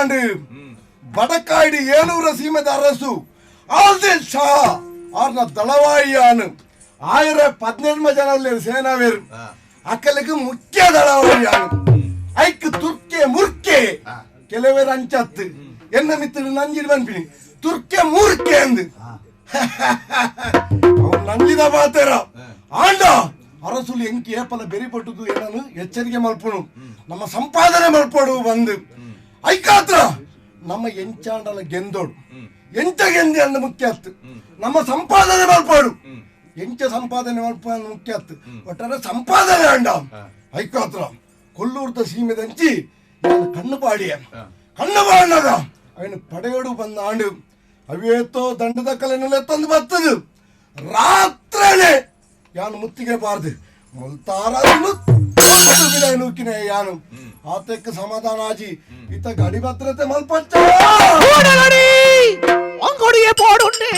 And ಬಡಕಾಯ್ಡು ಏಲೂರ ಸೀಮೆದ Arasu ಆಲ್ದಿಲ್ Shah ಅವ್ರನ್ನ ದಳವಾಯಿಯಾನು 1017 ಜನ ಸೇನಾವೇರು ಅಕ್ಕಲಿಗೆ ಮುಖ್ಯ ದಳವಾಯಿಯಾನು ಐಕ್ ತುರ್ಕೆ ಮುರ್ಕೆ ಕೆಲವೇರು ಅಂಚತ್ತು ಎನ್ನ ಮಿತ್ರ ನಂಜಿಡ್ ಬಂದ್ಬಿನಿ ತುರ್ಕೆ ಮೂರ್ಕೆ ಅಂದು ಅವ್ರು ನಂಜಿದ ಬಾತೇರ ಆಂಡ ಅರಸುಲು ಎಂಕಿ ಏಪಲ ಬೆರಿಪಟ್ಟುದು ಏನನ್ನು ಎಚ್ಚರಿಕೆ ಮಲ್ಪುನು ನಮ್ಮ ಸಂಪಾದನೆ ಮಲ್ಪಡು ಬಂದು ಐಕಾತ್ರ ನಮ್ಮ ಎಂಚಾಂಡಲ ಗೆಂದೋಡು ಎಂಚ ಗೆಂದಿ ಅಂದ ಮುಖ್ಯ ಆತ್ತು ನಮ್ಮ ಸಂಪಾದನೆ ಮಲ್ಪಡು ಎಂಚ ಸಂಪಾದನೆ ಮಲ್ಪ ಮುಖ್ಯ ಆತ್ತು ಒಟ್ಟಾರೆ ಸಂಪಾದನೆ ಅಂಡ ಐಕಾತ್ರ ಕೊಲ್ಲೂರ್ದ ಸೀಮೆದಂಚಿ ಕಣ್ಣು ಪಾಡಿಯ ಕಣ್ಣು ಬಾಣದ ಅವನು ಪಡೆಯೋಡು ಬಂದ ಆಂಡು ಅವೇತೋ ದಂಡದ ಕಲೆನೆಲ್ಲ ತಂದು ಬರ್ತದು ರಾತ್ರೇನೆ ಯಾನು ಮುತ್ತಿಗೆ ಬಾರ್ದು ಮುಲ್ತಾರ ನೂಕಿನ ಯಾನು ಆತಕ್ಕೆ ಸಮಾಧಾನ ಆಜಿ ಈತ ಗಡಿ ಭದ್ರತೆ ಮಲ್ಪಚ್ಚ ಅಂಗಡಿಗೆ ಪಾಡುಂಡೆ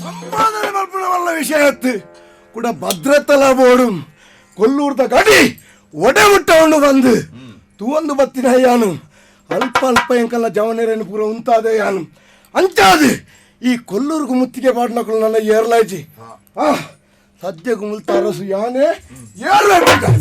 ಸಂಪಾದನೆ ಮಲ್ಪುಣವಲ್ಲ ವಿಷಯತ್ತು ಕೂಡ ಭದ್ರತಲ ಬೋಡು ಕೊಲ್ಲೂರ್ದ ಗಡಿ ಒಡೆ ಮುಟ್ಟಕೊಂಡು ಬಂದು ತೂವೊಂದು ಬತ್ತಿನ ಯಾನು ಅಲ್ಪ ಅಲ್ಪ ಎಂಕಲ್ಲ ಜವನೇರೇನು ಪೂರ ಉಂತಾದೆ ಯಾನು ಅಂಚಾದು ಈ ಕೊಲ್ಲೂರ್ಗು ಮುತ್ತಿಗೆ ಪಾಡ್ನಕ್ಕಳು ನನ್ನ ಏರ್ಲಾಯ್ಚಿ ಸದ್ಯಗೂ ಮುಲ್ತ ಅರಸು ಯಾನೇ ಏರ್ಬೇಕು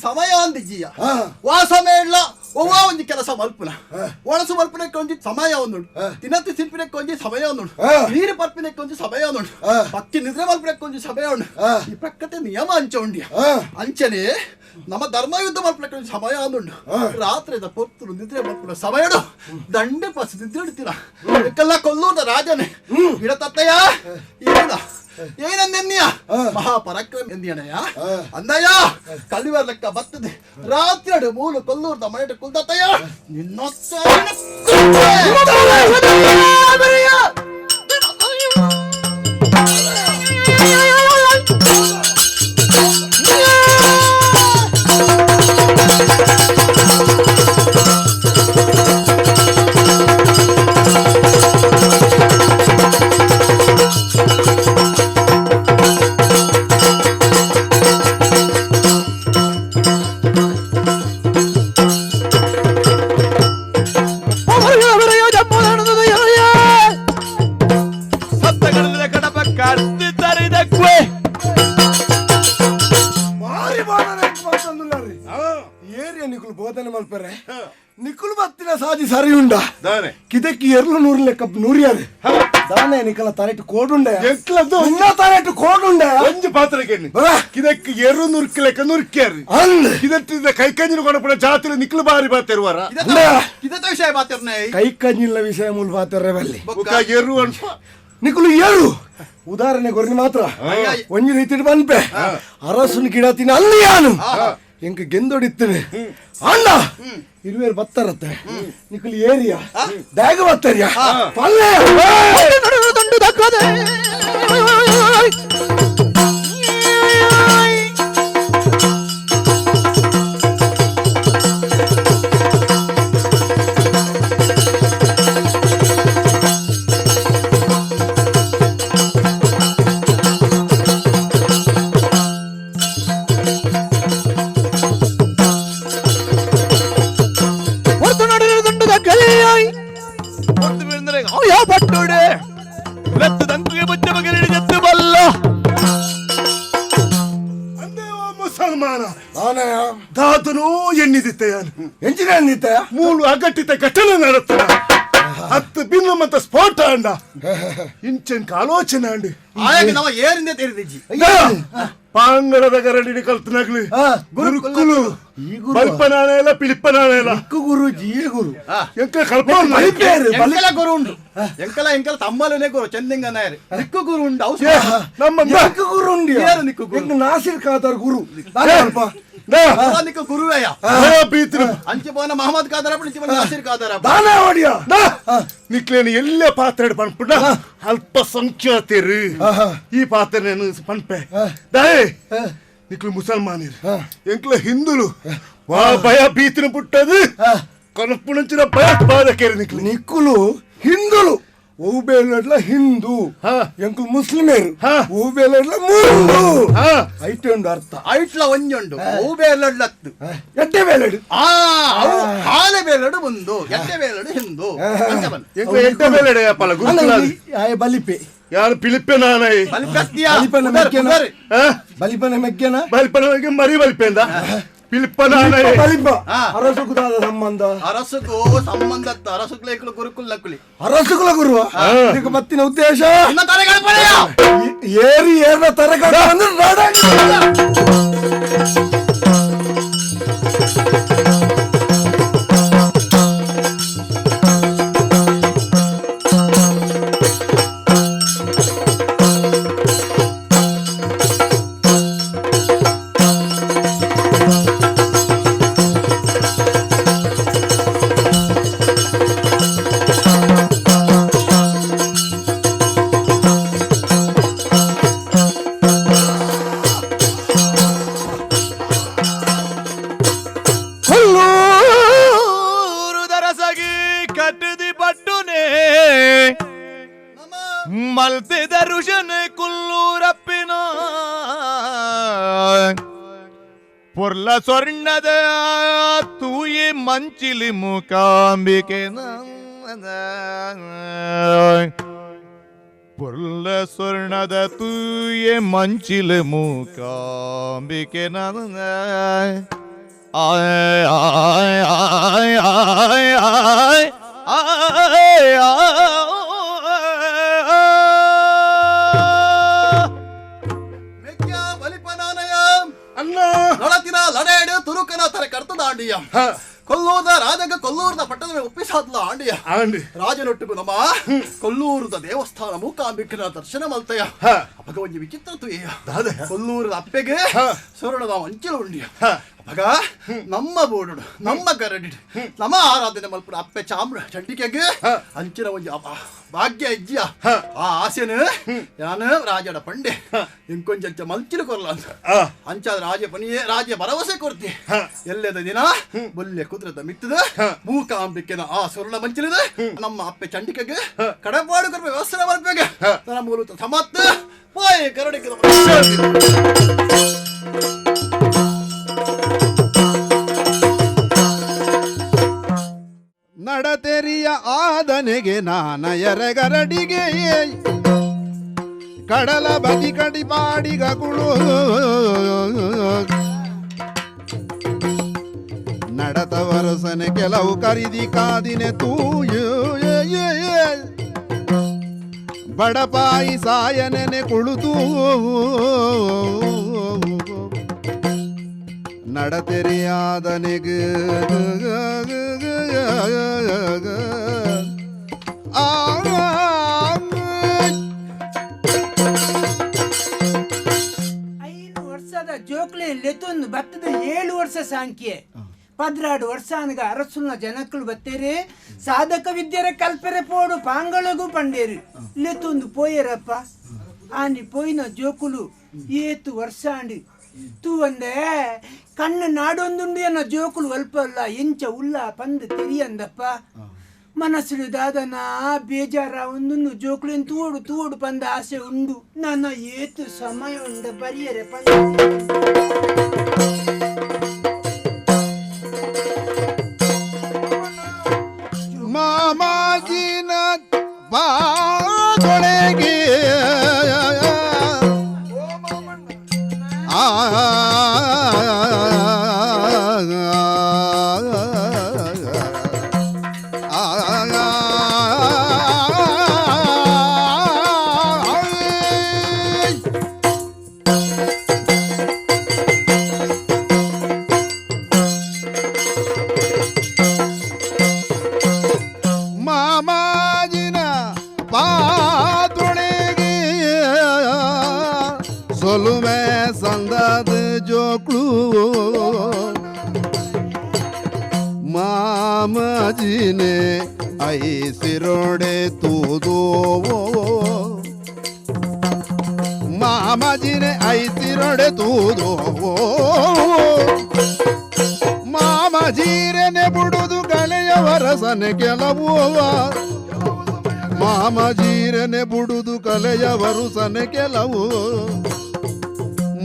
ಸಮಯ ಅಂದಿಜ್ಜಿಯ ವಾಸ ಮೇಳ ಒವ್ವ ಒಂಜಿ ಕೆಲಸ ಮಲ್ಪುನ ಒಳಸು ಮಲ್ಪನಕ್ಕೆ ಒಂಜಿ ಸಮಯ ಒಂದುಂಡು ತಿನ್ನತ್ತು ಸಿಂಪಿನಕ್ಕೆ ಒಂಜಿ ಸಮಯ ಒಂದುಂಡು ನೀರು ಪರ್ಪಿನಕ್ಕೆ ಒಂಜಿ ಸಮಯ ಒಂದುಂಡು ಪಕ್ಕಿ ನಿದ್ರೆ ಮಲ್ಪನಕ್ಕೆ ಒಂಜಿ ಸಮಯ ಉಂಡು ಈ ಪ್ರಕೃತಿ ನಿಯಮ ಅಂಚ ಉಂಡಿಯ ಅಂಚನೆ ನಮ್ಮ ಧರ್ಮಯುದ್ಧ ಮಲ್ಪನಕ್ಕೆ ಒಂಜಿ ಸಮಯ ಒಂದುಂಡು ರಾತ್ರಿದ ಪೊತ್ತುಲು ನಿದ್ರೆ ಮಲ್ಪನ ಸಮಯಡು ದಂಡೆ ಪಸ್ ನಿದ್ರೆ ಇಡ್ತೀರ ಇದಕ್ಕೆಲ್ಲ ಕೊಲ್ಲೂರ್ದ ರಾಜನೇ ಗಿಡ ತತ್ತಯ್ಯ ಏನ ಏನಂದೆನ್ನಿಯ ಮಹಾಪರಾಕ್ರಮ ಎಂದಿಯನಯ್ಯ ಅಂದಯ್ಯ ಕಲಿವರ್ ಲೆಕ್ಕ ಬರ್ತದೆ ರಾತ್ರಿ ಮೂಲು ಕೊಲ್ಲೂರ್ದ ಮನೆಟ ಕುಲ್ದತ್ತಯ್ಯ ನಿನ್ನೊತ್ತ ಬೋಧನೆ ಮಲ್ಪರೆ ನಿಕುಲು ಬತ್ತಿನ ಸಾಜಿ ಸರಿ ಉಂಡ ಕಿದಕ್ಕೆ 200 ಲೆಕ್ಕ ನೂರಿಯಾದೆ ದಾನೆ ನಿಕಲ ತರೆಟ್ಟು ಕೋಡುಂಡೆ ನಿನ್ನ ತರೆಟ್ಟು ಕೋಡುಂಡೆ ಒಂಜಿ ಪಾತ್ರಕ್ಕೆ ಕಿದಕ್ಕೆ 200 ಲೆಕ್ಕ ನುರ್ಕ್ಯಾರಿ ಕಿದಟ್ಟಿದ ಕೈಕಂಜಿನ ಕೊಡಪಡ ಜಾತ್ರೆ ನಿಕಲು ಬಾರಿ ಬಾತಿರುವಾರ ಕಿದತ ವಿಷಯ ಬಾತಿರ್ನೆ ಕೈಕಂಜಿನ ವಿಷಯ ಮೂಲ ಬಾತಿರ್ರೆ ಬಲ್ಲಿ ಎರು ಅನ್ಪ ನಿಕುಲು ಏರು ಉದಾಹರಣೆ ಗೊರ್ನಿ ಮಾತ್ರ ಒಂಜಿ ರೀತಿ ಬಂದ್ಪೆ ಅರಸುನ ಗಿಡ ತಿನ್ನ ಅಲ್ಲಿ ಯಾನು ಎಂಕ ಗೆಂದೊಡಿತ್ತೇನೆ ಅಣ್ಣ ಇರುವೇರು ಬತ್ತಾರತ್ತೆ ನಿಕುಲು ಏರಿಯಾ ಡ್ಯಾಗ ಬತ್ತಾರಿಯಾ ಪಲ್ಲೆ ದಂಡು ದಕ್ಕದೆ ಕೊಟ್ಟು ಬಿಡಿದ್ರೆ ಯಾವ ಪಟ್ಟೋಡೆ ಲತ್ತು ದಂಕುಗೆ ಬುಚ್ಚ ಬಗೆರೆ ಜತ್ತು ಬಲ್ಲ ಮುಸಲ್ಮಾನ ದಾತನು ಎನ್ನಿದಿತ್ತೆಯಾನು ಎಂಚಿನ ಎನ್ನಿತ್ತ ಮೂಲು ಅಗಟ್ಟಿತ ಘಟನೆ ನಡತ್ತ 10 ಭಿನ್ನ ಮತ ಸ್ಫೋಟ ಅಂಡ ಇಂಚನ್ ಆಲೋಚನೆ ಅಂಡಿ ಆಯಾಗ ನಾವು ಏರಿಂದ ತೆರೆದಿಜ್ಜಿ ಪಾಂಗಡದ ಗರಡಿ ಕಲ್ತನಾಗ್ಲಿ ಗುರುಕುಲು ಬಲ್ಪನಾನೆಲ್ಲ ಪಿಲಿಪ್ಪನಾನೆಲ್ಲ ಗುರುಜಿ ಗುರು ಎಂಕ ಕಲ್ಪ ಗುರು ಉಂಡು ಎಂಕಲ ಎಂಕಲ ತಮ್ಮಲನೇ ಗುರು ಚಂದಿಂಗ ನಾಯರ್ ನಿಕ್ಕು ಗುರು ಉಂಡು ನಮ್ಮ ಗುರು ಉಂಡಿ ನಿಕ್ಕು ಗುರು ನಾಸಿರ್ ಖಾದರ್ ಗುರು ನಿಕ್ಕು ಗುರುವಯ್ಯ ಬೀತ್ರು ಅಂಚೆ ಪೋನ ಮಹಮ್ಮದ್ ಖಾದರ್ ನಾಸಿರ್ ಖಾದರ್ ನಿಕ್ಲೇನು ಎಲ್ಲೇ ಪಾತ್ರೆ ಪನ್ಪುಡ ಅಲ್ಪಸಂಖ್ಯಾತರು ಈ ಪಾತ್ರೆ ಪನ್ಪೆ ದಾಯ್ ನಿಕ್ಲು ಮುಸಲ್ಮಾನಿರು ಎಂಕ್ಲ ಹಿಂದುಲು ವಾ ಭಯ ಭೀತಿನ ಪುಟ್ಟದು ಕನಪುಣಂಚಿನ ಭಯೋತ್ಪಾದಕರು ನಿಕ್ಲು ನಿಕ್ಕುಲು ಹಿಂದುಲು ಊಬೇಲಡ್ಲ ಹಿಂದೂ ಎಂಕುಲು ಮುಸ್ಲಿಮೇರು ಊಬೇಲಡ್ಲ ಮುಂದು ಐಟೆ ಉಂಡು ಅರ್ಥ ಐಟ್ಲ ಒಂಜುಂಡು ಊಬೇಲಡ್ಲತ್ತು ಎಡ್ಡೆ ಬೇಲಡು ಆಲೆ ಬೇಲಡು ಮುಂದು ಎಡ್ಡೆ ಬೇಲಡು ಹಿಂದು ಎಂಕ್ಲ ಎಂಟ ಬೇಲಡೆ ಅಪ್ಪಲ ಗುರುಕುಲ ಬಲಿಪೆ ಯಾರು ಪಿಲಿಪೆ ನಾನೈ ಬಲಿಪನ ಮೆಗ್ಗೆನ ಬಲಿಪನ ಮರಿ ಬಲಿಪೆಂದ ಪಿಲಿಪ್ಪನಾನೈ ಬಲಿಪ ಅರಸುಕುದಾದ ಸಂಬಂಧ ಅರಸುಕು ಸಂಬಂಧ ಅರಸುಕ್ಲೇಕಲು ಗುರುಕುಲ್ಲಕ್ಕುಲಿ ಅರಸುಕುಲ ಗುರುವ ಇದಕ್ಕೆ ಮತ್ತಿನ ಉದ್ದೇಶ ಏರಿ ಏರ್ನ ತರಗಡ ಮಲ್ತಿದ ಋಷನ ಕುಲ್ಲೂರಪ್ಪಿನ ಪುರ್ಲ ಸ್ವರ್ಣದ ತೂಯಿ ಮಂಚಿಲಿ ಮೂಕಾಂಬಿಕೆನ ಪುರ್ಲ ಸ್ವರ್ಣದ ತೂಯಿ ಮಂಚಿಲಿ ಮೂಕಾಂಬಿಕೆನ ಆಯ್ ಆಯ್ ಆಯ್ ಆಯ್ ಆಯ್ ಆಯ್ ನೊಳತಿನ ಲಡೇಡು ತುರುಕನ ತರ ಕರ್ತದ ಆಂಡಿಯ ಕೊಲ್ಲೂರದ ರಾಜಗ ಕೊಲ್ಲೂರದ ಪಟ್ಟದ ಒಪ್ಪಿಸಾದ್ಲ ಆಂಡಿಯ ರಾಜನೊಟ್ಟಿಗೂ ನಮ್ಮ ಕೊಲ್ಲೂರದ ದೇವಸ್ಥಾನ ಮೂಕಾಂಬಿಕೆನ ದರ್ಶನ ಮಲ್ತಯ ಅಪಗ ಒಂಜಿ ವಿಚಿತ್ರ ತುಯ್ಯ ಕೊಲ್ಲೂರದ ಅಪ್ಪೆಗೆ ಸ್ವರ್ಣದ ಅಂಚಲು ಉಂಡಿಯ ಅಪಗ ನಮ್ಮ ಬೋರ್ಡು ನಮ್ಮ ಗರಡಿಡು ನಮ್ಮ ಆರಾಧನೆ ಮಲ್ಪುಡ ಅಪ್ಪೆ ಚಾಮ್ರ ಚಂಡಿಕೆಗೆ ಅಂಚಿನ ಒಂಜಿ ಭಾಗ್ಯ ಇಜ್ಜಿಯ ಆ ಆಸೆನು ನಾನು ರಾಜಡ ಪಂಡೆ ಇಂಕೊಂಚ ಮಲ್ಚಿಲು ಕೊರಲ ಅಂತ ಅಂಚಾದ ರಾಜ ಭರವಸೆ ಕೊಡ್ತಿ ಎಲ್ಲದ ದಿನ ಬಲ್ಲೆ ಕುದುರದ ಮಿತ್ತದ ಮೂಕಾಂಬಿಕೆನ ಆ ಸ್ವರ್ಣ ಮಂಚಿಲಿದ ನಮ್ಮ ಅಪ್ಪೆ ಚಂಡಿಕೆಗೆ ಕಡಪಾಡು ಕೊರ್ಪೆ ವ್ಯವಸ್ಥೆ ಮಾಡ್ಬೇಕ ನನ್ನ ಮೂಲತ ಸಮತ್ ಪಾಯ ಕರಡಿಕೆ ನಡತೆರಿಯ ಆದನೆಗೆ ನಾನಯರಗರಡಿಗೆ ಕಡಲ ಬದಿ ಕಡಿಪಾಡಿಗಗಳು ನಡತ ವರಸನೆ ಕೆಲವು ಕರಿದಿ ಕಾದಿನೆ ತೂಯು ಬಡಪಾಯಿ ಸಾಯನೆನೆ ಕುಳಿತು ನಡತೆರಿಯಾದನೆಗೆ ಜೋಕ್ಲೆ ಲೆತೊಂದು ಬತ್ತದ 7 ವರ್ಷ ಸಾಂಖ್ಯೆ 16 ವರ್ಷ ಅನಗ ಅರಸುನ ಜನಕ್ಕಳು ಬತ್ತೇರೆ ಸಾಧಕ ವಿದ್ಯರ ಕಲ್ಪರೆ ಪೋಡು ಪಾಂಗಳಗೂ ಪಂಡೇರು ಲೆತೊಂದು ಪೋಯರಪ್ಪ ಆಂಡಿ ಪೋಯಿನ ಜೋಕುಲು ಏತು ವರ್ಷ ಆಂಡಿ ತೂ ಒಂದೇ ಕಣ್ಣು ನಾಡೊಂದುಂಡು ಅನ್ನೋ ಜೋಕುಲು ಅಲ್ಪ ಅಲ್ಲ ಎಂಚ ಉಲ್ಲ ಪಂದು ತೆರಿಯಂದಪ್ಪ ಮನಸ್ಸು ದಾದನ ಬೇಜಾರ ಒಂದು ಜೋಕುಲು ತೂಡು ಪಂದ ಆಸೆ ಉಂಡು ನನ್ನ ಏತು ಸಮಯ ಉಂಡ ಬರಿಯರೆ ಪಂದ ಮಾಮಾಜಿನ ಪಾದೊಳಗೆ ಮಾಮಾಜಿನ ಪಾದೊಳಗೆ ಸೊಲುಮೆ ಸಂದದ ಜೋಕ್ಳು ಮಾಮಾಜಿನೆ ಐಸಿರೋಡೆ ತೂದೋ ಮಾಮಾಜಿನೆ ಐಸಿರೋಡೆ ತೂದೋ ಮಾಮಜೀರನೆ ಬುಡುದು ಕಲೆಯವರ ಸನೆ ಕೆಲವು ಮಾಮಜೀರನೆ ಬುಡುದು ಕಲೆಯವರು ಸನೆ ಕೆಲವು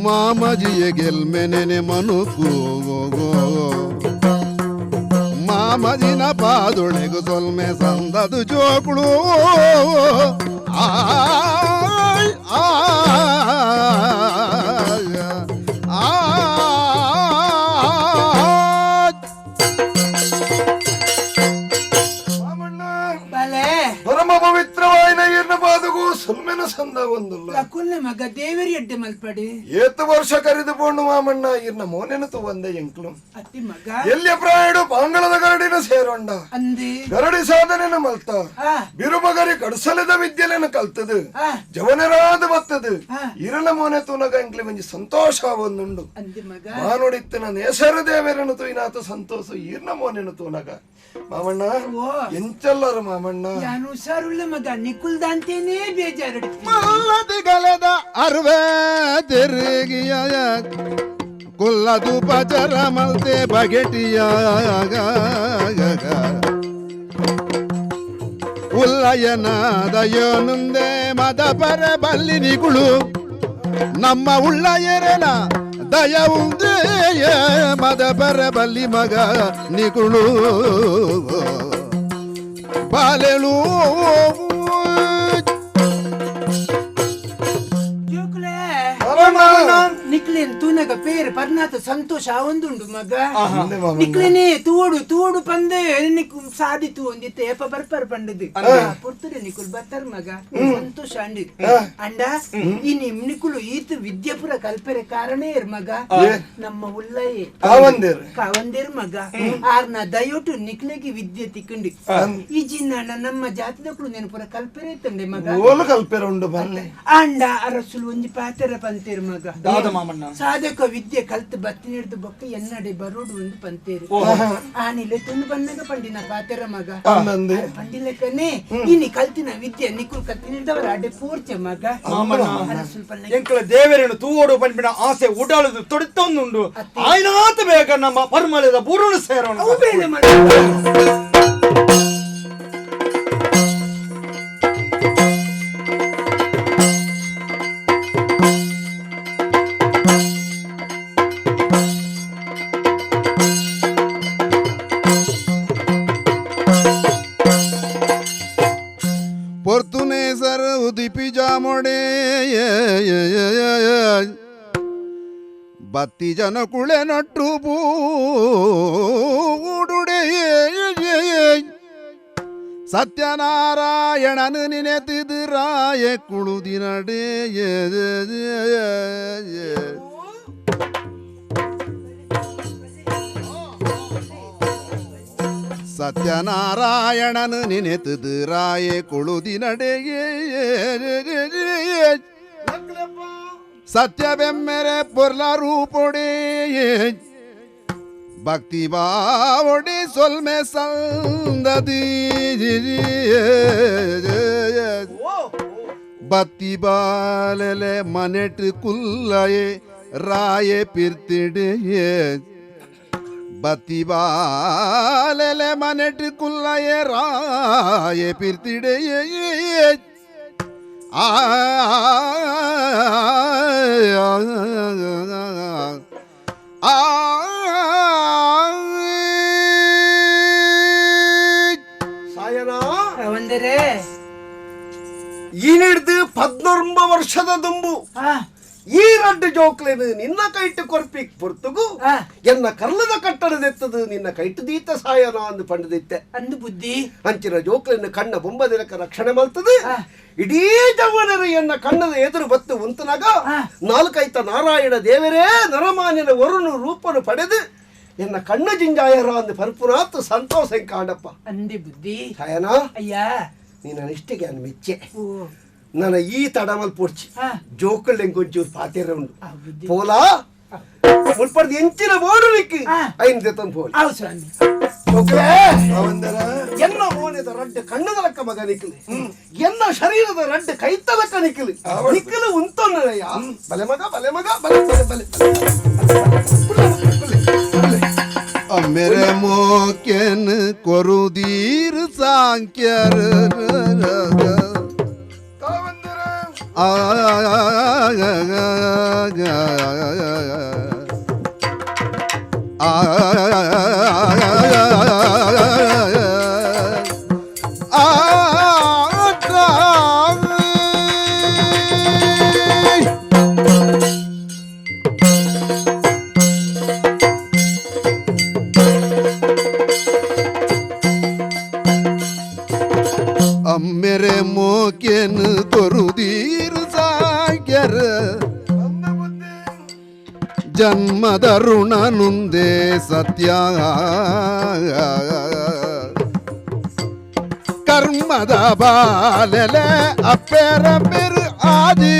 ಮಾಮಜಿಯ ಗೆಲ್ಮೆನೆ ಮನುಕು ಮಾಮಜಿನ ಪಾದೊಳೆಗು ಸೊಲ್ಮೆ ಸಂದದು ಜೋಕುಳು ಆಯ್ ಬಲೆ ಪರಮ ಪವಿತ್ರವಾಯಿನ ಈರ್ನ ಪಾದಗೂ ಸುಲ್ಮೆನ ಸಂದ ಒಂದುಲ್ಲ ಲಕುಲ್ನ ಮಗ ದೇವರಿ ಅಡ್ಡೆ ಮಲ್ಪಡಿ ಏತು ವರ್ಷ ಕರೆದು ಬೋಣು ಮಾಮಣ್ಣ ಈರ್ನ ಮೋನೆನತು ಒಂದೇ ಎಂಕ್ಲು ಅತ್ತಿ ಮಗ ಎಲ್ಲಿಯ ಪ್ರಾಯಡು ಪಾಂಗಳದ ಗರಡಿನ ಸೇರೋಂಡ ಅಂದಿ ಗರಡಿ ಸಾಧನೆನ ಮಲ್ತ ಆ ಬಿರುಬಗರಿ ಕಡಸಲದ ವಿದ್ಯೆಲೆನ ಕಲ್ತದು ಆ ಜವನರಾದ ಬತ್ತದು ಆ. ಇರನ ಮೋನೆ ತೂನಗ ಎಂಕ್ಲಿ ಮಂಜಿ ಸಂತೋಷ ಒಂದುಂಡು ಅಂದಿ ಮಗ ಮಾನುಡಿತ್ತಿನ ನೇಸರ ದೇವರನು ತುಯಿನಾಥ ಸಂತೋಷ ಈರ್ನ ಮೋನೆನು ತೂನಗ ಮಾಮಣ್ಣ ಓ ಎಂಚಲ್ಲರು ಮಾಮಣ್ಣ ನಾನು ಹುಷಾರುಳ್ಳ ಮಗ ನಿಕುಲ್ದಂತೇನೇ ಬೇಜಾರಿಡ್ತೀನಿ ಮಲ್ಲದಿಗಲದ ಅರ್ವೆ ತಿರುಗಿಯ ಕುಲ್ಲದು ಪಜರ ಮಲ್ತೆ ಬಗೆಟಿಯ ಉಲ್ಲಯನಾದಯೋನುಂದೆ ಮದ ಪರ ಬಲ್ಲಿನಿಗುಳು ನಮ್ಮ ಉಳ್ಳಯರನ ದಯ ಉಂದೇ ಮದ ಪರ ಬಲ್ಲಿ ಮಗ ನಿಗುಳು ಬಾಲೆಳು ಜೋಕುಲೆ ಮಾಮಣ್ಣ ನಿಕ್ಲೇನ್ ತೂನಗ ಪೇರು ಪರ್ನಾಥ ಸಂತೋಷ ಒಂದುಂಡು ಮಗ ಮುಂದೆ ಮಾಮಣ್ಣ. ನಿಕ್ಲೇನೆ ತೂಡು ಪಂದೆ ನಿಕ್ಕು ಸಾದಿತು ಒಂದಿತ್ತೆ ಏಪ ಬರ್ಪರ್ ಪಂಡದು ಪುರ್ತದೆ ನಿಕುಲ್ ಬತ್ತರ್ ಮಗ ಸಂತೋಷ ಅಂಡಿ ಅಂಡ ಈ ನಿಮ್ನಿಕುಲು ಈತ ವಿದ್ಯಾಪುರ ಕಲ್ಪರೆ ಕಾರಣ ಇರ್ ಮಗ ನಮ್ಮ ಉಲ್ಲಯೇ ಕಾವಂದಿರ್ ಕಾವಂದೇರ್ ಮಗ ಆರ್ನ ದಯವಿಟ್ಟು ನಿಕ್ಲೆಗೆ ವಿದ್ಯೆ ತಿಕ್ಕಂಡಿ ಈ ಜಿನ್ನ ನಮ್ಮ ಜಾತಿದಕ್ಕಳು ನೆನಪುರ ಕಲ್ಪರೆ ತಂದೆ ಮಗ ಓಲು ಕಲ್ಪೆರ ಉಂಡು ಬಲ್ಲೆ ಅಂಡ ಅರಸುಲು ಒಂಜಿ ಪಾತೆರ ಪಂತೇರು ಮಗ ಸಾಧಕ ವಿದ್ಯೆ ಕಲ್ತು ಬತ್ತಿನ ಹಿಡಿದು ಬೊಕ್ಕ ಎನ್ನಡೆ ಬರೋಡು ಒಂದು ಪಂತೇರು ಆನಿಲೆ ತುಂಡು ಬಂದಾಗ ಪಂಡಿನ ಪಾತೆರ ಮಗ ಅನ್ನಂದೆ ಪಂಡಿಲಕ್ಕನೆ ಇನಿ ಕಲ್ತಿನ ವಿದ್ಯೆ ನಿಕುಲ್ ಕತ್ತಿನ ಹಿಡಿದವರ ಅಡೆ ಪೂರ್ಚೆ ಮಗ ಅರಸುಲು ಪನ್ನ ಎಂಕಲ ದೇವರನ್ನು ತೂವೋಡು ಪಂಪಿನ ಆಸೆ ಉಡಾಳದು ತೊಡಿತೊಂದುಂಡು ಆಯ್ನಾತ ಬೇಗ ನಮ್ಮ ಪರ್ಮಲದ ಬುರುಳು ಸೇರೋಣ ಅವು ಬೇಲೆ ಮಗ ಪೊರ್ತುನೇಸರ್ ಉದಿಪಿ ಜಾಮೊಡೆ ಬತ್ತಿ ಜನ ಕುಳೆ ನಟ್ಟು ಬೂಡುಡೆ ಸತ್ಯನಾರಾಯಣನು ನೆನೆತಿದಿರಾಯ ಕುಳುದಿನಡೆ ಸತ್ಯನಾರಾಯಣನು ನೆನೆತಿದಿರಾಯ ಕುಳುದಿನಡೆಯೇ ಸತ್ಯವೆಮ್ಮೆರೆ ಪೊರ್ಲ ರೂಪೊಡೆ ಭಕ್ತಿ ಬಾವೊಡೆ ಸೊಲ್ಮೆ ಸಂದದಿ ಬತ್ತಿ ಬಾಲೆಲೆ ಮನೆಟ್ ಕುಲ್ಲಯೆ ರಾಯೆ ಪಿರ್ತಿಡೆಯೇ ಬತ್ತಿ ಬಾಲೆಲೆ ಮನೆಟ್ ಕುಲ್ಲಯೆ ರಾಯೆ ಪಿರ್ತಿಡೆಯೇ ಒಂದರೆ ಈನಿಡ್ದು 19 ವರ್ಷದ ದುಂಬು ಆ, ಈ ರಡ್ಡು ಜೋಕ್ಲೇನು ನಿನ್ನ ಕೈಟ್ ಕೊರ್ಪಿಕ್ ಪೊರ್ತುಗು ಆ. ಎನ್ನ ಕರ್ಲದ ಕಟ್ಟಡದೆತ್ತದು ನಿನ್ನ ಕೈಟ್ ದೀತ ಸಾಯನ ಅಂದು ಪಂಡದಿತ್ತೆ ಅಂದು ಬುದ್ಧಿ ಅಂಚಿನ ಜೋಕ್ಲೇನು ಕಣ್ಣ ಬೊಂಬದಿರಕ ರಕ್ಷಣೆ ಮಾಡ್ತದೆ ಆ. ಇಡೀ ಜವನರು ಎನ್ನ ಕಣ್ಣದ ಎದುರು ಬತ್ತು ಉಂತನಾಗ ಆ. ನಾಲ್ಕೈತ ನಾರಾಯಣ ದೇವರೇ ನರಮಾನ್ಯನ ವರುಣು ರೂಪನು ಪಡೆದು ಎನ್ನ ಕಣ್ಣ ಜಿಂಜಾಯರ ಅಂದು ಪರ್ಪುನಾತ್ ಸಂತೋಷ ಕಾಡಪ್ಪ ಅಂದೆ ಬುದ್ಧಿ ಸಾಯನ ಅಯ್ಯ ನೀನು ಇಷ್ಟಿಗೆ ಅನ್ ಮೆಚ್ಚೆ ಓ ನನ್ನ ಈ ತಡಮಲ್ ಪೂರ್ಚಿ ಆ, ಜೋಕಲ್ ಎಂಗೊಂಚೂರು ಪಾತಿರ ಉಂಡು ಆ ಬುದ್ಧಿ ಪೋಲ ಮುಲ್ಪಡ್ದು ಎಂಚಿನ ಬೋಡು ನಿಕ್ಕಿ ಆ. ಐನ್ ಜೊತೆ ಪೋಲ್ ಹೌದು ಸ್ವಾಮಿ ಜೋಕ್ಲೆ ಕಾವಂದರ ಎನ್ನ ಮೋನೆದ ರಡ್ಡು ಕಣ್ಣದಲಕ್ಕ ಮಗ ನಿಕ್ಕಲಿ ಎನ್ನ ಶರೀರದ ರಡ್ಡು ಕೈತಲಕ್ಕ ನಿಕ್ಕಲಿ ನಿಕ್ಕಲು ಉಂತೊನ್ನಯ್ಯ ಬಲೆ ಮಗ ಬಲೆ ಮಗ ಬಲೆ ಬಲೆ ಬಲೆ मेरे मोकेन कोरुदीर सांक्यर ಕಾವಂದರ मेरे मोकेन कोरुदीर सांक्यर ಜನ್ಮದ ಋಣ ನುಂದೆ ಸತ್ಯ ಕರ್ಮದ ಬಾಲೆಲೆ ಅಪ್ಪೆರ ಬೆರು ಆದಿ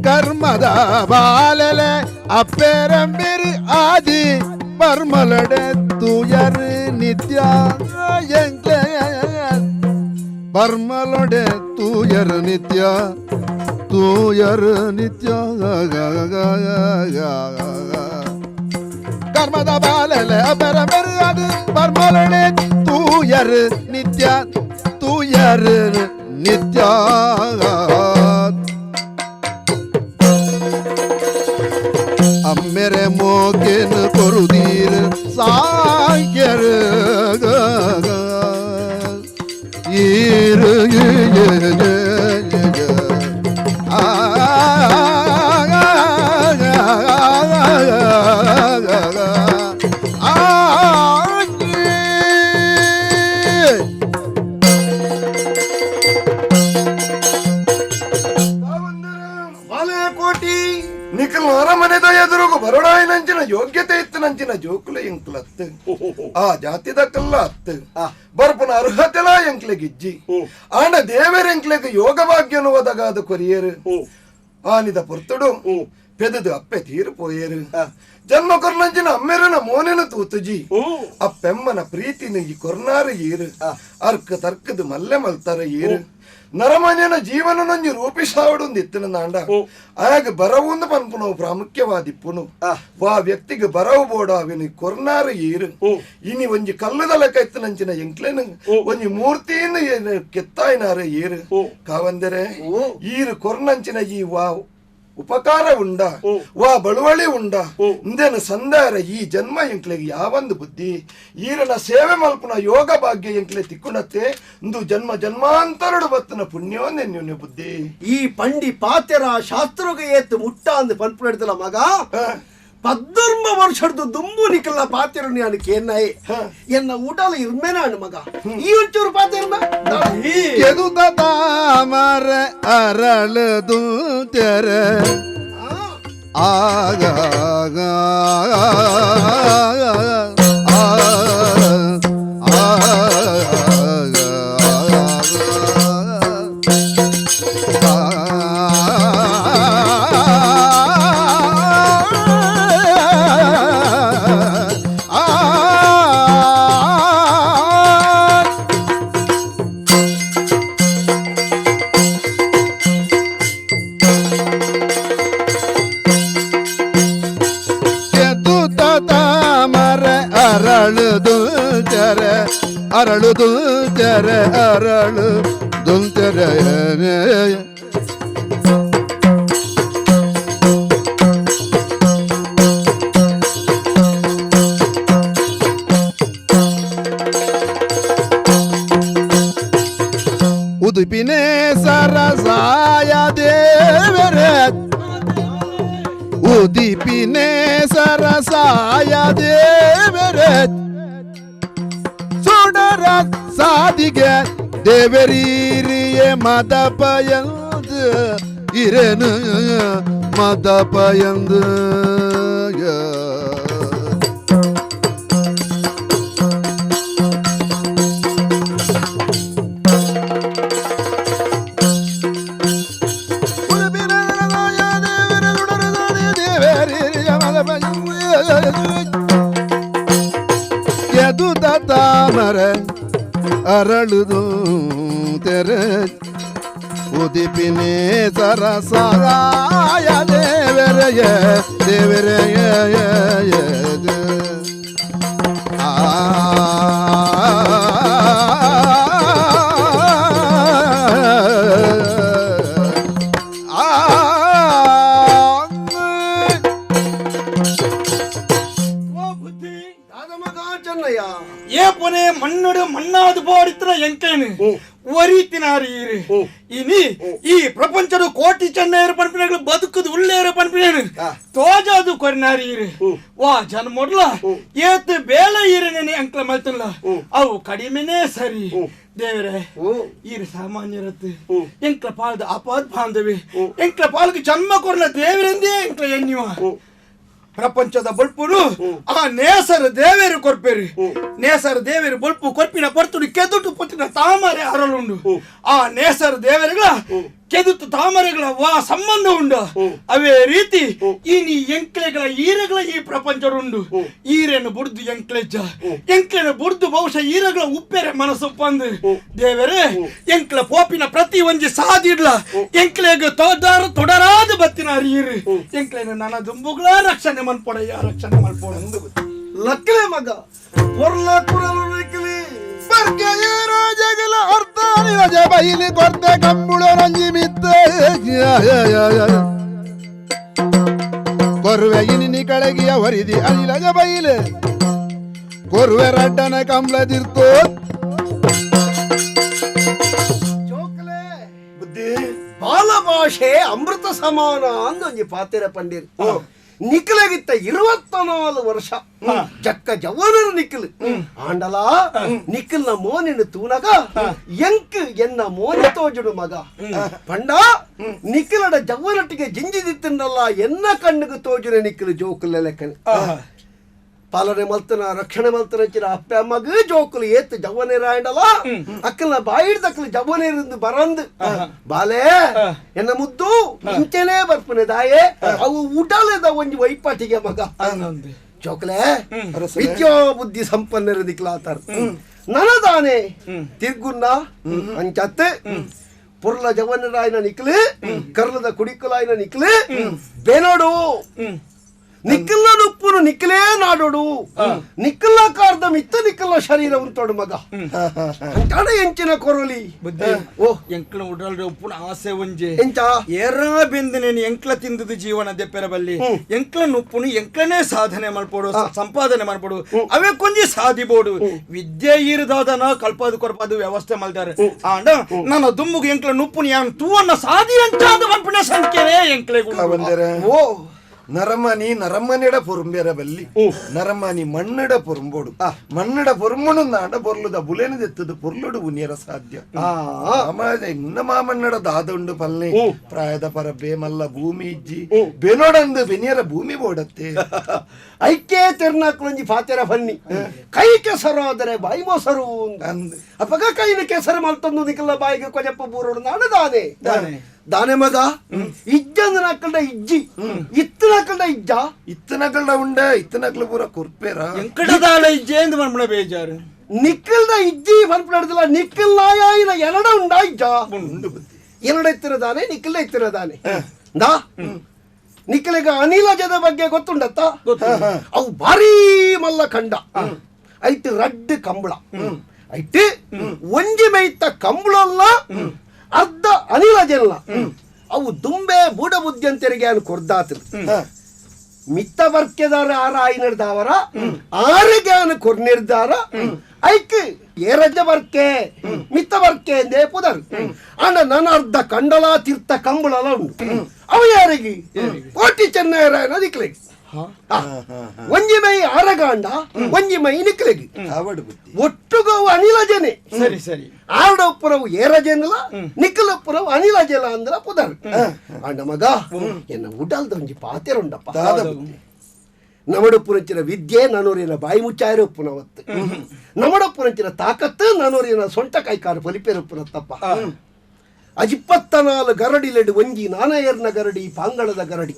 ಕರ್ಮದ ಬಾಲೆಲೆ ಅಪ್ಪೆರ ಬೆರು ಆದಿ ಪರ್ಮಲಡೆ ತುಯರ್ ನಿತ್ಯ ಪರ್ಮಲಡೆ ತುಯರ್ ನಿತ್ಯ ತೂಯರ್ ನಿತ್ಯ ಕರ್ಮದ ಬಾಲೆಲೆ ಅಬರ ಬೆರದು ಪರ್ಮಲನೆ ತೂಯರ್ ನಿತ್ಯ ತೂಯರ್ ನಿತ್ಯ ಅಮ್ಮೆರೆ ಮೋಕೆನ್ ಕೊರುದೀರ್ ಸಾಗ್ಯರ್ ಈರು ಬಾಲೆಕೋಟಿ ನಿಖಲ್ ಅರಮನೆದ ಎದುರುಗು ಬರೋಡಾಯಿನಂಚಿನ ಯೋಗ್ಯತೆ ಇತ್ತು ನಂಚಿನ ಜೋಕುಲ ಎಂಕ್ಲತ್ತು ಆ ಜಾತಿದ ಕಲ್ಲ ಅತ್ತು ಬರ್ಪನ ಅರ್ಹತೆಲ ಎಂಕ್ಲೆ ಗಿಜ್ಜಿ ಆಂಡ ದೇವರ ಎಂಕ್ಲೆಗ್ ಯೋಗ ಭಾಗ್ಯನು ಒದಗಾದ ಕೊರಿಯರು ಆನಿದ ಪುರ್ತುಡು ಪೆದದು ಅಪ್ಪೆ ತೀರು ಪೋಯರು ಜನ್ಮ ಕೊರ್ನಂಚಿನ ಅಮ್ಮೆರನ ಮೋನೆನು ತೂತುಜಿ ಅಪ್ಪೆಮ್ಮನ ಪ್ರೀತಿನ ಈ ಕೊರ್ನಾರ ಈರು ಅರ್ಕ ತರ್ಕದು ಮಲ್ಲೆ ಮಲ್ತಾರ ಈರು ನರಮನ್ಯನ ಜೀವನ ನಂಜಿ ರೂಪಿಸಾವಡು ಇತ್ತಿನ ನಾಂಡ ಆಗ ಬರವುಂದು ಪನ್ಪುನು ಪ್ರಾಮುಖ್ಯವಾದಿಪ್ಪುನು ವಾ ವ್ಯಕ್ತಿಗೆ ಬರವು ಬೋಡ ಅವಿನ ಕೊರ್ನಾರ ಈರು ಇನಿ ಒಂಜಿ ಕಲ್ಲುದಲ ಕೈತನಂಚಿನ ಎಂಕ್ಲೆನ ಒಂಜಿ ಮೂರ್ತಿಯಿಂದ ಕೆತ್ತಾಯಿನಾರ ಈರು ಕಾವಂದರೆ ಈರು ಕೊರ್ನಂಚಿನ ಈ ವಾ ಉಪಕಾರ ಉಂಡ ವಾ ಬಳುವಳಿ ಉಂಡ ಇಂದೇನು ಸಂದಾರ ಈ ಜನ್ಮ ಎಂಕ್ಲೆಗೆ ಯಾವಂದು ಬುದ್ಧಿ ಈರನ ಸೇವೆ ಮಲ್ಪುನ ಯೋಗ ಭಾಗ್ಯ ಎಂಕ್ಲೆ ತಿಕ್ಕುನತ್ತೆ ಇಂದು ಜನ್ಮ ಜನ್ಮಾಂತರಡು ಬತ್ತನ ಪುಣ್ಯೋ ನೆನ್ಯುನೆ ಬುದ್ಧಿ ಈ ಪಂಡಿ ಪಾತ್ಯರ ಶಾಸ್ತ್ರಗೆ ಏತ್ತು ಮುಟ್ಟ ಅಂದು ಪನ್ಪು ಹಿಡ್ದಲ್ಲ ಮಗ 19 ವರ್ಷದ್ದು ದುಂಬು ನಿಕಲ್ಲ ಪಾತ್ಯರು ನಾನು ಕೇನ್ನಾಯಿ ಎನ್ನ ಊಟಲ ಇರ್ಮೇನಾಣ ಮಗ ಈ ಒಂಚೂರು ಪಾತ್ಯರ್ನ ಕೆದುದ ತಾಮರ ಅರಳದು ತೆರ ಆಗ ಅರಳುದು ತೆರೆ ಅರಳುದು ತೆರೆ ಉದುಪಿನೇ ಸರಸಾಯ ದೇವರೇ ಉದಿಪಿನೇ ಸರಸಾಯ ದೇವರೇ ಸುಡರ ಸಾದಿಗೆ ದೇವರೀರಿಯೇ ಮದಪಯಂದು ಇರೇನು ಮದಪಯಂದು ತಾಮರ ಅರಳುದು ತೆರೆ ಉದಿಪಿನೇ ಸರಸಾಯ ದೇವರೆಯ ದೇವರೆಯ ಏ ಪೊನೆ ಮಣ್ಣಡು ಮಣ್ಣಾದ ಬೋಡಿತ್ರ ಎಂಕೇನು ಒರಿತಿನಾರೀರು ಇನಿ ಈ ಪ್ರಪಂಚದ ಕೋಟಿ ಚೆನ್ನೈರು ಪನ್ಪಿನಗಳು ಬದುಕುದು ಉಳ್ಳೇರು ಪನ್ಪಿನೇನು ತೋಜಾದು ಕೊರಿನಾರೀರು ವಾ ಜನ ಮೊಡ್ಲ ಏತ್ ಬೇಲ ಈರನೇನೆ ಅಂಕ್ಲ ಮಲ್ತಲ್ಲ ಅವು ಕಡಿಮೆನೇ ಸರಿ ದೇವರೇ ಈರು ಸಾಮಾನ್ಯರತ್ತು ಎಂಕ್ಲ ಪಾಲದ ಅಪಾದ ಬಾಂಧವಿ ಎಂಕ್ಲ ಪಾಲಕ್ಕೆ ಜನ್ಮ ಕೊರ್ಲ ದೇವರೆಂದೇ ಎಂಕ್ಲ ಎನ್ನಿವ ಪ್ರಪಂಚದ ಬಲ್ಪುನು ಆ ನೇಸರ ದೇವೇರು ಕೊರ್ಪೇರಿ ನೇಸರ ದೇವೇರು ಬಲ್ಪು ಕೊರ್ಪಿನ ಪರ್ತುಡು ಕೆದುಟು ಪುತ್ತಿನ ತಾಮರೆ ಅರಳುಂಡು ಆ ನೇಸರ ದೇವರುಗಳ ಕೆದುತು ತಾಮರೆಗಳ ವಾ ಸಂಬಂಧ ಉಂಡು ಅವೇ ರೀತಿ ಈ ನೀ ಎಂಕ್ಲೆಗಳ ಈರೆಗಳ ಈ ಪ್ರಪಂಚರುಂಡು ಈರೇನು ಬುಡ್ದು ಎಂಕ್ಲೆಜ್ಜ ಎಂಕ್ಲೆನ ಬುಡ್ದು ಬಹುಶಃ ಈರೆಗಳ ಉಪ್ಪೆರೆ ಮನಸ್ಸು ಪಂದು ದೇವರೇ ಎಂಕ್ಲ ಪೋಪಿನ ಪ್ರತಿ ಒಂಜಿ ಸಾದಿಡ್ಲ ಎಂಕ್ಲೆಗ ತೊಡರಾದ ಬತ್ತಿನ ಈರು ಎಂಕ್ಲೆನ ನನ್ನ ದುಂಬುಗಳ ರಕ್ಷಣೆ ಮನ್ಪೊಡೆಯ ರಕ್ಷಣೆ ಮನ್ಪೊಡ ಲಕ್ಕಲೆ ಮಗ ಪೊರ್ಲ ಕುರಲು ನಿಕ್ಕಲಿ ಜಗಲ ಅರ್ಥ ಬೈಲಿ ಕೊರ್ತೆ ಕಂಬುಳ ರಂಜಿ ಮಿತ್ತ ಕೊರ್ವೆ ಇನಿ ಕಳಗಿಯ ಹೊರಿದಿ ಅನಿಲಜ ಬೈಲೆ ಕೊರ್ವೆ ರಡ್ಡನ ಕಂಬ್ಲದಿರ್ತೋ ಬುದ್ಧಿ ಬಾಲ ಭಾಷೆ ಅಮೃತ ಸಮಾನ ಅಂದೊಂಜಿ ಪಾತೆರ ಪಂಡಿರ್ ನಿಖಿಲಗಿತ್ತ 24 ವರ್ಷ ಜಕ್ಕ ಜವನರು ನಿಖಿಲ್ ಆಂಡಲ ನಿಖಿಲ್ನ ಮೋನಿನ ತೂನಗ ಎಂಕ್ ಎನ್ನ ಮೋನಿ ತೋಜುಡು ಮಗ ಪಂಡ ನಿಖಿಲಡ ಜವನಟ್ಟಿಗೆ ಜಿಂಜಿದಿತ್ತನ್ನಲ್ಲ ಎನ್ನ ಕಣ್ಣಿಗೆ ತೋಜುನೆ ನಿಖಿಲ್ ಜೋಕುಲ ಲೆಕ್ಕನೆ ಪಾಲನೆ ಮಲ್ತನ ರಕ್ಷಣೆ ಮಲ್ತನ ಚಿರ ಅಪ್ಪ ಮಗ ಜೋಕುಲು ಏತ್ ಜವನೇರ ಆಂಡಲ ಅಕ್ಕಲ್ನ ಬಾಯಿಡ್ದಕ್ಕಲು ಜವನೇರಿಂದ ಬರಂದ್ ಬಾಲೆ ಎನ್ನ ಮುದ್ದು ಇಂಚೆನೇ ಬರ್ಪನೆ ದಾಯೆ ಅವು ಊಟಲೇದ ಒಂಜಿ ವೈಪಾಟಿಗೆ ಮಗ ಜೋಕಲೆ ವಿದ್ಯಾ ಬುದ್ಧಿ ಸಂಪನ್ನರು ದಿಕ್ಲಾತಾರ ನನದಾನೆ ತಿರ್ಗುನ್ನ ಅಂಚತ್ತೆ ಪುರ್ಲ ಜವನರಾಯನ ನಿಕ್ಲು ಕರ್ಲದ ಕುಡಿಕಲಾಯನ ನಿಕ್ಲು ಬೇನೋಡು ನಿಕ್ಕಲ್ಲ ನುಪ್ಪುನು ನಿಕ್ಕಲೇ ನಾಡೋಡು ನಿಕ್ಕಲ್ಲ ಕಾರ್ದ ಮಿತ್ತ ನಿಕ್ಕಲ್ಲ ಶರೀರ ಉಂಟೋಡು ಮಗ ಅಂತಾಡ ಎಂಚಿನ ಕೊರಲಿ ಓ ಎಂಕ್ಲ ಉಡಲ್ರೆ ಉಪ್ಪುನ ಆಸೆ ಒಂಜೆ ಎಂಚ ಏರ ಬೆಂದನೇನು ಎಂಕ್ಲ ತಿಂದದು ಜೀವನ ದೆಪ್ಪೆರಬಲ್ಲಿ ಎಂಕ್ಲ ನುಪ್ಪುನು ಎಂಕ್ಲನೇ ಸಾಧನೆ ಮಾಡ್ಬೋಡು ಸಂಪಾದನೆ ಮಾಡ್ಬೋಡು ಅವೇ ಕೊಂಜಿ ಸಾಧಿಬೋಡು ವಿದ್ಯೆ ಇರದಾದನ ಕಲ್ಪದು ಕೊರ್ಪದು ವ್ಯವಸ್ಥೆ ಮಾಡ್ತಾರೆ ಆಂಡ ನನ್ನ ದುಮ್ಮುಗೆ ಎಂಕ್ಲ ನುಪ್ಪುನು ಯಾನ್ ತೂವನ್ನ ಸಾಧಿ ಅಂಚಾದ ಮಲ್ಪನೆ ಸಂಖ್ಯೆನೇ ಎಂಕ್ಲೆ ಓ ನರಮನಿ ನರಮ್ಮನಿಡ ಪೊರುಂಬೇರ ಬಲ್ಲಿ ನರಮನಿ ಮಣ್ಣಿಡ ಪೊರುಂಬೋಡು ಮಣ್ಣಿಡ ಪೊರುಂಬುಡು ನಾಡ ಬೊರ್ಲುದ ಬುಲೆನ ದೆತ್ತದು ಪೊರ್ಲುಡು ಉನಿಯರ ಸಾಧ್ಯ ಇನ್ನ ಮಾಮಣ್ಣಡ ದಾದುಂಡು ಪಲ್ಲೆ ಪ್ರಾಯದ ಪರಬೆ ಮಲ್ಲ ಭೂಮಿ ಇಜ್ಜಿ ಬೆನೋಡಂದು ಬೆನಿಯರ ಭೂಮಿ ಬೋಡತ್ತೆ ಐಕ್ಯ ತಿರ್ನಾಕ್ಲೊಂಜಿ ಫಾತೆರ ಬನ್ನಿ ಕೈ ಕೆಸರು ಆದರೆ ಬಾಯಿ ಮೊಸರು ಅಪಗ ಕೈನ ಕೆಸರು ಮಲ್ತಂದು ನಿಕ್ಕಲ್ಲ ಬಾಯಿಗೆ ಕೊಜಪ್ಪ ಬೂರೋಡು ನಾಡು ದಾನೆ ದಾನೆ ಮಗ ಇಜ್ಜಂದ ನಕ್ಕಲ್ಡ ಇಜ್ಜಿ ಇತ್ತನಕ್ಕಲ್ಡ ಇಜ್ಜ ಇತ್ತನಕಲ್ಡ ಉಂಡ ಇತ್ತನಕ್ಲು ಪೂರ ಕುರ್ಪೇರ ಎಂಕಡದಾಳ ಇಜ್ಜೆ ಎಂದು ಮನ್ಪುಣ ಬೇಜಾರು ನಿಕ್ಕಲ್ದ ಇಜ್ಜಿ ಮನ್ಪುಣದಿಲ್ಲ ನಿಕ್ಕಲ್ ನಾಯಿನ ಎರಡ ಉಂಡ ಇಜ್ಜ ಎರಡ ಇತ್ತಿರದಾನೆ ನಿಕ್ಕಲ್ದ ಇತ್ತಿರದಾನೆ ದಾ ನಿಕ್ಕಲಿಗ ಅನಿಲಜದ ಬಗ್ಗೆ ಗೊತ್ತುಂಡತ್ತ ಅವು ಭಾರಿ ಮಲ್ಲ ಕಂಡ ಐಟ್ ರಡ್ಡು ಕಂಬಳ ಐಟ್ ಒಂಜಿ ಮೈತ ಕಂಬಳಲ್ಲ ಅರ್ಧ ಅನಿಲಜಲ್ಲ ಅವು ದುಂಬೆ ಬೂಡ ಬುದ್ಧಿಯಂತರಿಗೆ ಅನ್ ಕೊರ್ದಾತ ಮಿತ್ತ ವರ್ಕ್ಯದಾರ ಆರ ಆಯ್ನಡ್ದಾವರ ಆರಿಗೆ ಅನ್ ಕೊರ್ನಿರ್ದಾರ ಐಕ್ ಏರಜ್ಜ ಬರ್ಕೆ ಮಿತ್ತ ಬರ್ಕೆ ಎಂದೇ ಪುದರ್ ಅಣ್ಣ ನನ್ನ ಅರ್ಧ ಕಂಡಲ ತೀರ್ಥ ಕಂಬಳಲ ಉಂಟು ಅವು ಯಾರಿಗೆ ಕೋಟಿ ಚೆನ್ನೈರಾಯನ ದಿಕ್ಲೆಗೆ ಒಂಜಿಮೈ ಆರಗಾಂಡ ಒಂಜಿಮೈ ನಿಕ್ಲೆಗೆ ಒಟ್ಟುಗವು ಅನಿಲ ಜನೆ ಸರಿ ಸರಿ ಆರ್ಡಪ್ಪುರವು ಏರಜೆನಲ ನಿಕ್ಕಲಪ್ಪುರವು ಅನಿಲ ಜಲ ಅಂದ್ರ ಪುದರ್ ಅಣ್ಣ ಮಗ ಎನ್ನ ಉಡಲ್ದ ಒಂಜಿ ಪಾತೆರುಂಡಪ್ಪ ನಮಡಪ್ಪುರಂಚಿನ ವಿದ್ಯೆ ನನೂರಿನ ಬಾಯಿ ಮುಚ್ಚಾಯಿರಪ್ಪುನವತ್ತು ನಮಡಪ್ಪುರಂಚಿನ ತಾಕತ್ತು ನನೂರಿನ ಸೊಂಟ ಕೈಕಾರು ಫಲಿಪೇರಪ್ಪುನತ್ತಪ್ಪ ಅಜಿಪ್ಪತ್ತನಾಲು ಗರಡಿಲೆಡು ಒಂಜಿ ನಾನಯರ್ನ ಗರಡಿ ಪಾಂಗಳದ ಗರಡಿ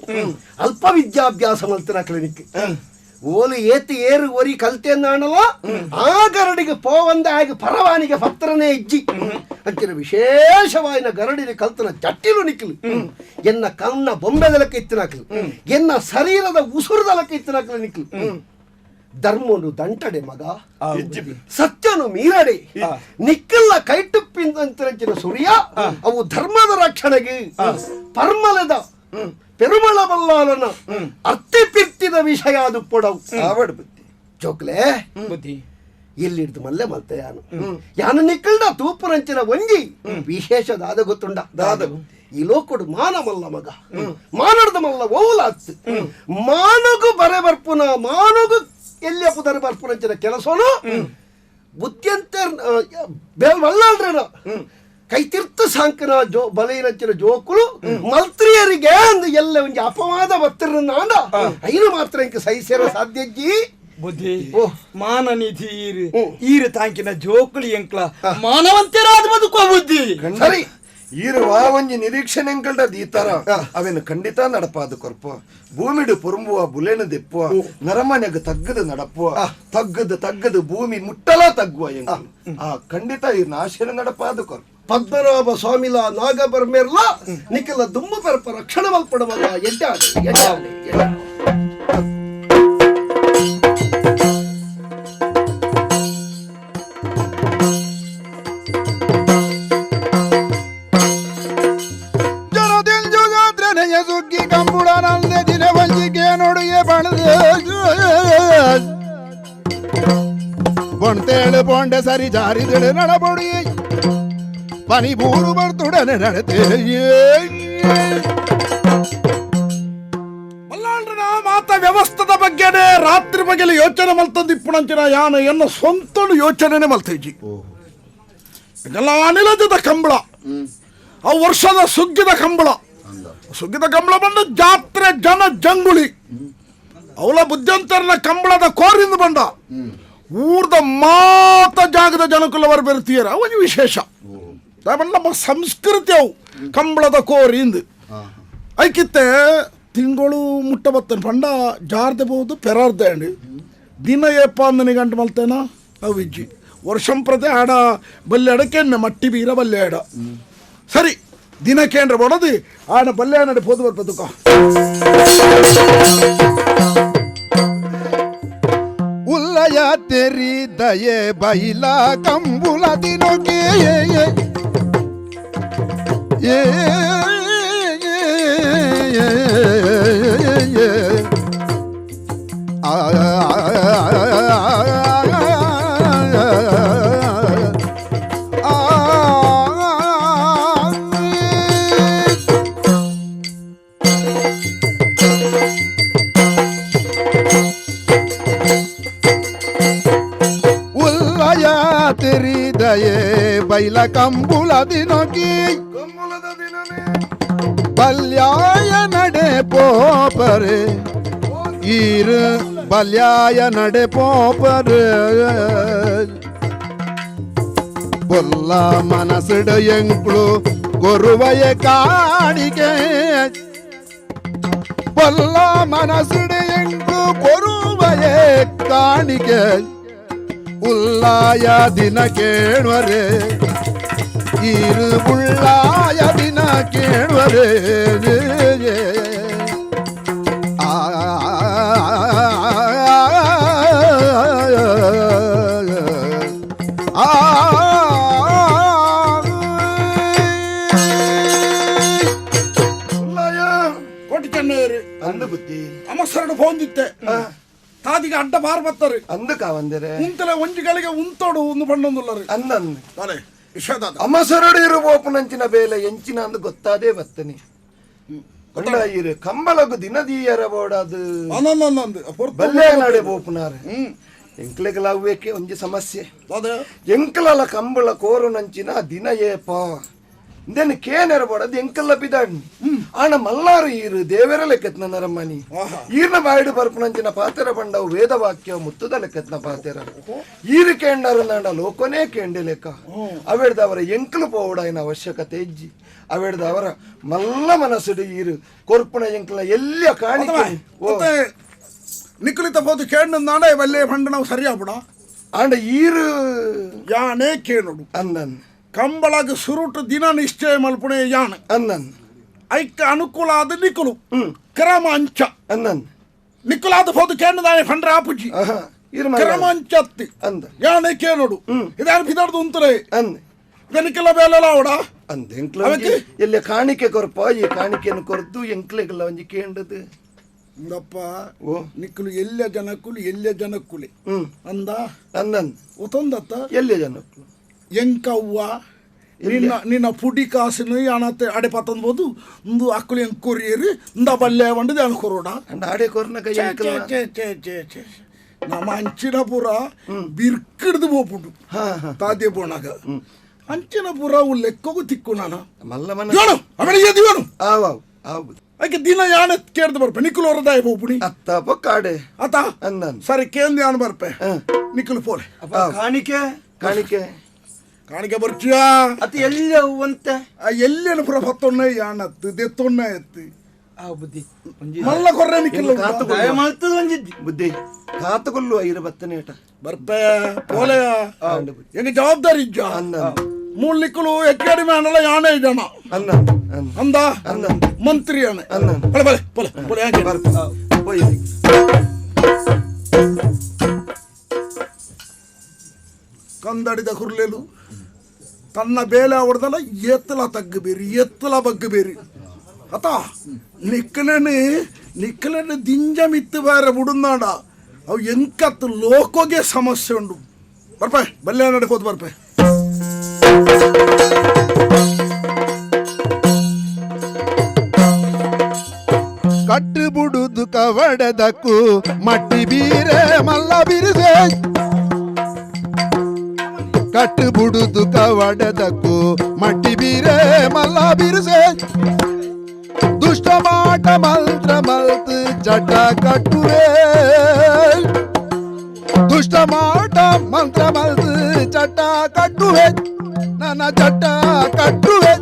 ಅಲ್ಪ ವಿದ್ಯಾಭ್ಯಾಸ ಮಲ್ತನ ಕ್ಲಿನಿಕ್ ಓಲು ಏತಿ ಏರು ಒರಿ ಕಲ್ತೆಂದಾಣಲ್ಲ ಆ ಗರಡಿಗೆ ಪೋವಂದ ಆಗಿ ಪರವಾನಿಗೆ ಪತ್ರನೇ ಇಜ್ಜಿ ಅಂಚಿನ ವಿಶೇಷವಾಯಿನ ಗರಡಿನ ಕಲ್ತನ ಚಟ್ಟಿಲು ನಿಕ್ಕಲು ಎನ್ನ ಕಣ್ಣ ಬೊಂಬೆದಲಕ್ಕೆ ಇತ್ತಿನಾಕಲು ಎನ್ನ ಶರೀರದ ಉಸುರುದಲಕ್ಕೆ ಇತ್ತಿನಾಕಲು ನಿಕ್ಕಲು ಧರ್ಮನು ದಂಟಡೆ ಮಗ ಸತ್ಯನು ಮೀರಡೆ ನಿಕ್ಕಲ್ಲ ಕೈಟುಪ್ಪಿಂದಂಚಿನ ಸೂರ್ಯ ಅವು ಧರ್ಮದ ರಕ್ಷಣೆಗೆ ಪರ್ಮಲದ ಪೆರುಮಳ ಬಲ್ಲಾಲನ ಅರ್ತಿಪಿರ್ತಿದ ವಿಷಯ ಅದು ಪೊಡವು ಜೋಕ್ಲೆ ಬುದ್ಧಿ ಇಲ್ಲಿಡ್ದು ಮಲ್ಲೆ ಮಲ್ತೆ ಯಾನು ನಿಕ್ಕಲ್ಡ ತೂಪುರಂಚಿನ ಒಂಜಿ ವಿಶೇಷದಾದ ಗೊತ್ತುಂಡ ಈ ಲೋಕಡು ಮಾನಮಲ್ಲ ಮಗ ಮಾನಡ್ದ ಮಲ್ಲ ಓಲಾತ್ ಮಾನಗು ಬರೆ ಬರ್ಪುನ ಮಾನಗು ಎಲ್ಲಿಯ ಪುದರ ಬರ್ಪುರಂಚಿನ ಕೆಲಸನು ಬುದ್ಧಿಯಂತೆ ವಲ್ಲಾಳ್ರೇನ ಕೈತಿರ್ತ ಸಾಂಕನ ಬಲೆಯಿನಂಚಿನ ಜೋಕುಲು ಮಲ್ತ್ರಿಯರಿಗೆ ಅಂದು ಎಲ್ಲ ಒಂಜಿ ಅಪವಾದ ಬತ್ತಿರನಾಂಡ ಐನು ಮಾತ್ರ ಇಂಕ ಸಹಿಸೇರ ಸಾಧ್ಯಜ್ಜಿ ಬುದ್ಧಿ ಮಾನ ನಿಧಿ ಈರು ತಾಂಕಿನ ಜೋಕುಳಿ ಎಂಕ್ಲ ಮಾನವಂತರಾದ ಬದುಕುವ ಬುದ್ಧಿ ಸರಿ ಇರುವ ಒಂಜಿ ನಿರೀಕ್ಷಣೆ ದೀತರ ಅವೇನು ಖಂಡಿತ ನಡಪಾದು ಕೊರ್ಪು ಭೂಮಿಡು ಪುರುಂಬುವ ಬುಲೆನು ದೆಪ್ಪುವ ನರಮನೆಗ ತಗ್ಗದು ನಡಪುವ ತಗ್ಗದು ಭೂಮಿ ಮುಟ್ಟಲ ತಗ್ಗುವ ಆ ಖಂಡಿತ ಈ ನಾಶನ ನಡಪಾದು ಕೊರ್ಪು ಪದ್ಮನಾಭ ಸ್ವಾಮಿಲ ನಾಗ ಬರ್ಮೇರ್ಲ ನಿಖಿಲ ದುಮ್ಮು ಪರಪ ರಕ್ಷಣೆ ಮಲ್ಪಡವಲ್ಲ ಎಡ್ಡ ಸುಗ್ಗಿ ಕಂಬುಳ ನಂದೆ ದಿನ ವಂಜಿಕೆ ನೋಡುಗೆ ಬಣದೆ ಬೊಣ್ತೇಳು ಬೊಂಡೆ ಸರಿ ಜಾರಿದಳು ನಡಬೊಡಿ ಪನಿ ಬೂರು ಬರ್ತುಡನೆ ನಡತೆ ಮಲ್ಲಾಳ್ರನ ಮಾತ ವ್ಯವಸ್ಥದ ಬಗ್ಗೆನೆ ರಾತ್ರಿ ಬಗ್ಗೆಲ್ಲ ಯೋಚನೆ ಮಲ್ತಂದು ಇಪ್ಪುಣಂಚಿನ ಯಾನು ಎನ್ನ ಸ್ವಂತ ಯೋಚನೆ ಮಲ್ತೇಜಿ ಇದೆಲ್ಲ ಅನಿಲದ ಕಂಬಳ ಆ ವರ್ಷದ ಸುಗ್ಗಿದ ಕಂಬಳ ಬಂದ ಜಾತ್ರೆ ಜನ ಜಂಗುಳಿ ಅವಳ ಬುದ್ಧಂತರನ ಕಂಬಳದ ಕೋರಿಂದ ಬಂದ ಊರ್ದ ಮಾತ ಜಾಗದ ಜನಕುಲವರು ಬೆರ್ತೀಯರ ಒಂದು ವಿಶೇಷ ನಮ್ಮ ಸಂಸ್ಕೃತಿ ಅವು ಕಂಬಳದ ಕೋರಿಂದ ಐಕಿತ್ತೆ ತಿಂಗಳು ಮುಟ್ಟ ಬತ್ತನ ಪಂಡ ಜಾರ್ದೆ ಬಹುದು ಪೆರಾರ್ದೆ ಅಂಡಿ ದಿನ ಏಪ ಅಂದನಿ ಗಂಟು ಮಲ್ತೇನ ಅವು ಇಜ್ಜಿ ವರ್ಷಂ ಪ್ರತಿ ಆಡ ಬಲ್ಲೆ ಅಡಕೆಣ್ಣೆ ಮಟ್ಟಿ ಬೀರ ಬಲ್ಲೆ ಆಡ ಸರಿ ದಿನ ಕೇಂದ್ರ ಬಡದು ಆನ ಬಲ್ಲೆ ನಡೆ ಪೋದು ಬರ್ಪದುಕ ಉಲ್ಲಯ ತೆರಿ ದಯೆ ಬೈಲ ಕಂಬುಲ ದಿನೋಗೆ ಬೈಲ ಕಂಬುಲ ದಿನೋಗಿ ಬಲ್ಯಾಯ ನಡೆ ಪೋಪರೆ ಈರು ಬಲ್ಯಾಯ ನಡೆ ಪೋಪರೆ ಬೊಲ್ಲ ಮನಸ್ಸಿಡ ಎಂಕ್ಳು ಗೊರುವಯ ಕಾಣಿಗೆ ಬೊಲ್ಲ ಮನಸ್ಸಿಡ ಎಂಕ್ಳು ಗೊರುವಯ ಕಾಣಿಗೆ ಉಲ್ಲಾಯ ದಿನ ಕೇಳುವರೆ ಈರು ಉಳ್ಳಾಯ ದಿನ ಕೇಳುವರೆ ಕೋಟಿ ಚೆನ್ನೈರು ಅಂದ ಬುದ್ಧಿ ಅಮಸರಡು ಫೋನ್ ದಿತ್ತೆ ತಾ ಆದಿಗೆ ಅಡ್ಡ ಬಾರ್ ಬತ್ತಾರೆ ಅಂದಕ ಬಂದಿರೆ ಉಂತಲೆ ಒಂಜಿಗಳಿಗೆ ಉಂತೋಡು ಒಂದು ಬಣ್ಣೊಂದುಲ್ಲರು ಅಂದಂದು ಅರೆ ವಿಷಯದ ಅಮಸರಡು ಇರುವ ಓಪನಂಚಿನ ಬೇಲೆ ಎಂಚಿನ ಅಂದು ಗೊತ್ತಾದೇ ಬತ್ತನಿ ಒಂಡ ಇರು ಕಂಬಳಗು ದಿನದೀಯರ ಬೋಡದು ಬಲ್ಲೆ ನಡೆ ಬೋಪುನಾರೆ ಎಂಕ್ಲೆಗಳಾಗಬೇಕೆ ಒಂಜಿ ಸಮಸ್ಯೆ ಎಂಕಲಲ ಕಂಬಳ ಕೋರು ನಂಚಿನ ದಿನ ಏಪ ಇಂದೇನು ಕೇನೆರ ಬೋಡದು ಎಂಕಲ್ಲ ಬಿದಾಡ್ನಿ ಆಣ ಮಲ್ಲಾರು ಈರು ದೇವರ ಲೆಕ್ಕತ್ನ ನರಮ್ಮನಿ ಈರ್ನ ಬಾಯಿಡು ಬರ್ಪುನಂಚಿನ ಪಾತೆರ ಬಂಡವು ವೇದವಾಕ್ಯ ಮುತ್ತುದ ಲೆಕ್ಕತ್ನ ಪಾತೆರ ಈರು ಕೇಂಡರು ನಾಡ ಲೋಕನೇ ಕೇಂಡೆ ಲೆಕ್ಕ ಅವೆಡ್ದ ಅವರ ಎಂಕಲು ಪೋವಡಾಯಿನ ಅವಶ್ಯಕತೆ ಇಜ್ಜಿ ಅವೆಡ್ದ ಅವರ ಮಲ್ಲ ಮನಸ್ಸುಡು ಈರು ಕೊರ್ಪುಣ ಎಂಕಲ ಎಲ್ಲ ಕಾಣಿಕೆ ನಿಕ್ಕಲಿತ ಹೋದು ಕೇಂದ್ರ ನಾಡ ಬಲ್ಲೆ ಬಂಡ ನಾವು ಸರಿಯಾಗ್ಬಿಡ ಆಂಡ ಈರು ಯಾನೇ ಕೇಳುಡು ಅಂದನ್ ಕಂಬಳಗ ಸುರುಟು ದಿನ ನಿಶ್ಚಯ ಮಲ್ಪುಣೆ ಯಾನ ಅಂದನ್ ಐಕ್ಕ ಅನುಕೂಲ ಆದ ನಿಕ್ಕಲು ಕ್ರಮ ಅಂಚ ಅಂದನ್ ನಿಕ್ಕಲಾದ ಹೋದು ಕೇಂದ್ರ ಫಂಡ್ರ ಆಪುಜಿ ಕ್ರಮ ಅಂಚತ್ತಿ ಅಂದ ಯಾನೇ ಕೇಳುಡು ಇದಾನು ಬಿದಾಡ್ದು ಉಂತರೆ ಅಂದ ಇದನ್ನೆಲ್ಲ ಬೇಲೆಲ್ಲ ಅವಡ ಅಂದ ಎಂಕ್ಲ ಎಲ್ಲ ಕಾಣಿಕೆ ಕೊರಪ ಈ ಕಾಣಿಕೆಯನ್ನು ಕೊರದು ಎಂಕ್ಲೆಗಲ್ಲ ಒಂಜಿ ಕೇಂಡದು ಇಂದಪ್ಪ ಓ ನಿಕ್ಕಲು ಎಲ್ಲ ಜನಕ್ಕುಲಿ ಅಂದ ಅಂದನ್ ಒತ್ತೊಂದತ್ತ ಎಲ್ಲ ಜನಕ್ಕೂ ಎಂಕವ್ವ ನಿನ್ನ ಪುಡಿ ಕಾಸಿನ ಯಾನತ್ತೆ ಅಡೆ ಪತ್ತನ್ಬೋದು ಒಂದು ಅಕ್ಕಳು ಎಂಕ್ ಕೊರಿಯರಿ ಇಂದ ಬಲ್ಲೆ ಬಂಡದು ಅನ್ ಕೊರೋಡ ಆಡೆ ಕೊರ್ನಕ ನಮ್ಮ ಅಂಚಿನ ಪುರ ಬಿರ್ಕಿಡ್ದು ಹೋಗ್ಬಿಟ್ಟು ತಾದ್ಯ ಬೋಣಾಗ ಅಂಚಿನ ಪುರ ಲೆಕ್ಕಗೂ ತಿಕ್ಕು ನಾನು ಮಲ್ಲ ಅವನಿಗೆ ದಿವನು ಆವ್ ಆವ್ ಅದಕ್ಕೆ ದಿನ ಯಾನ ಕೇಳ್ದು ಬರ್ಪೆ ನಿಕ್ಕಲು ಹೊರದಾಯ ಹೋಗ್ಬಿಡಿ ಅತ್ತ ಪಕ್ಕಾಡೆ ಅತ್ತ ಅಂದನ್ ಸರಿ ಕೇಂದ್ರ ಯಾನು ಬರ್ಪೆ ನಿಕ್ಕಲು ಪೋಲೆ ಕಾಣಿಕೆ ಕಾಣಿಕೆ ಕಾಣಿಕೆ ಬರ್ಚಿಯಾ ಅದು ಎಲ್ಲ ಹೂವಂತೆ ಎಲ್ಲೇನು ಪುರ ಹೊತ್ತೊಣ್ಣೆ ಯಾನತ್ತು ದೆತ್ತೊಣ್ಣೆ ಎತ್ತಿ ಬುದ್ಧಿ ಮಲ್ಲ ಕೊರ್ರೆ ನಿಕ್ಕಿಲ್ಲ ಬುದ್ಧಿ ಕಾತುಕೊಲ್ಲು ಐರ ಬತ್ತನೆ ಏಟ ಬರ್ಪೆ ಪೋಲೆ ಹೆಂಗ ಜವಾಬ್ದಾರಿ ಇಜ್ಜ ಮೂಲ್ ನಿಕ್ಕಲು ಎಕ್ಕಡಿ ಮೇನಲ್ಲ ಯಾನೇ ಜನ ಅಂದ ಮಂತ್ರಿ ಯಾನೆ ಬಲೆ ಬಲೆ ಪೋಲೆ ಪೋಲೆ ಯಾಕೆ ಕಂದಡಿದ ಕುರ್ಲೇಲು ತನ್ನ ಬೇಲೆ ಅವಡ್ದಲ್ಲ ಎತ್ತಲ ತಗ್ಗಬೇರಿ ಎತ್ತಲ ಬಗ್ಗಬೇರಿ ಅತ ನಿಕ್ಕಲನೆ ದಿಂಜ ಮಿತ್ತು ಬೇರೆ ಬಿಡುನಾಡ ಅವು ಎಂಕತ್ತು ಲೋಕೋಗೆ ಸಮಸ್ಯೆ ಉಂಡು ಬರ್ಪೆ ಬಲ್ಲೆ ನಡ್ಕೋದು ಬರ್ಪೆ ಕಟ್ಟು ಬುಡುದು ಕವಡದಕ್ಕೂ ಮಟ್ಟಿ ಬೀರೆ ಮಲ್ಲ ಬಿರುದೆ ಕಟ್ಟು ಬುಡುದು ಕವಡದಕ್ಕೂ ಮಟ್ಟಿ ಬೀರೆ ಮಲ್ಲ ಬಿರುಸೆ ದುಷ್ಟ ಮಾಟ ಮಂತ್ರ ಮಲ್ತು ಚಟ ಕಟ್ಟುವೆ ದುಷ್ಟ ಮಾಟ ಮಂತ್ರ ಮಲ್ತು ಚಟ ಕಟ್ಟುವೆ ನನ್ನ ಚಟ ಕಟ್ಟುವೆ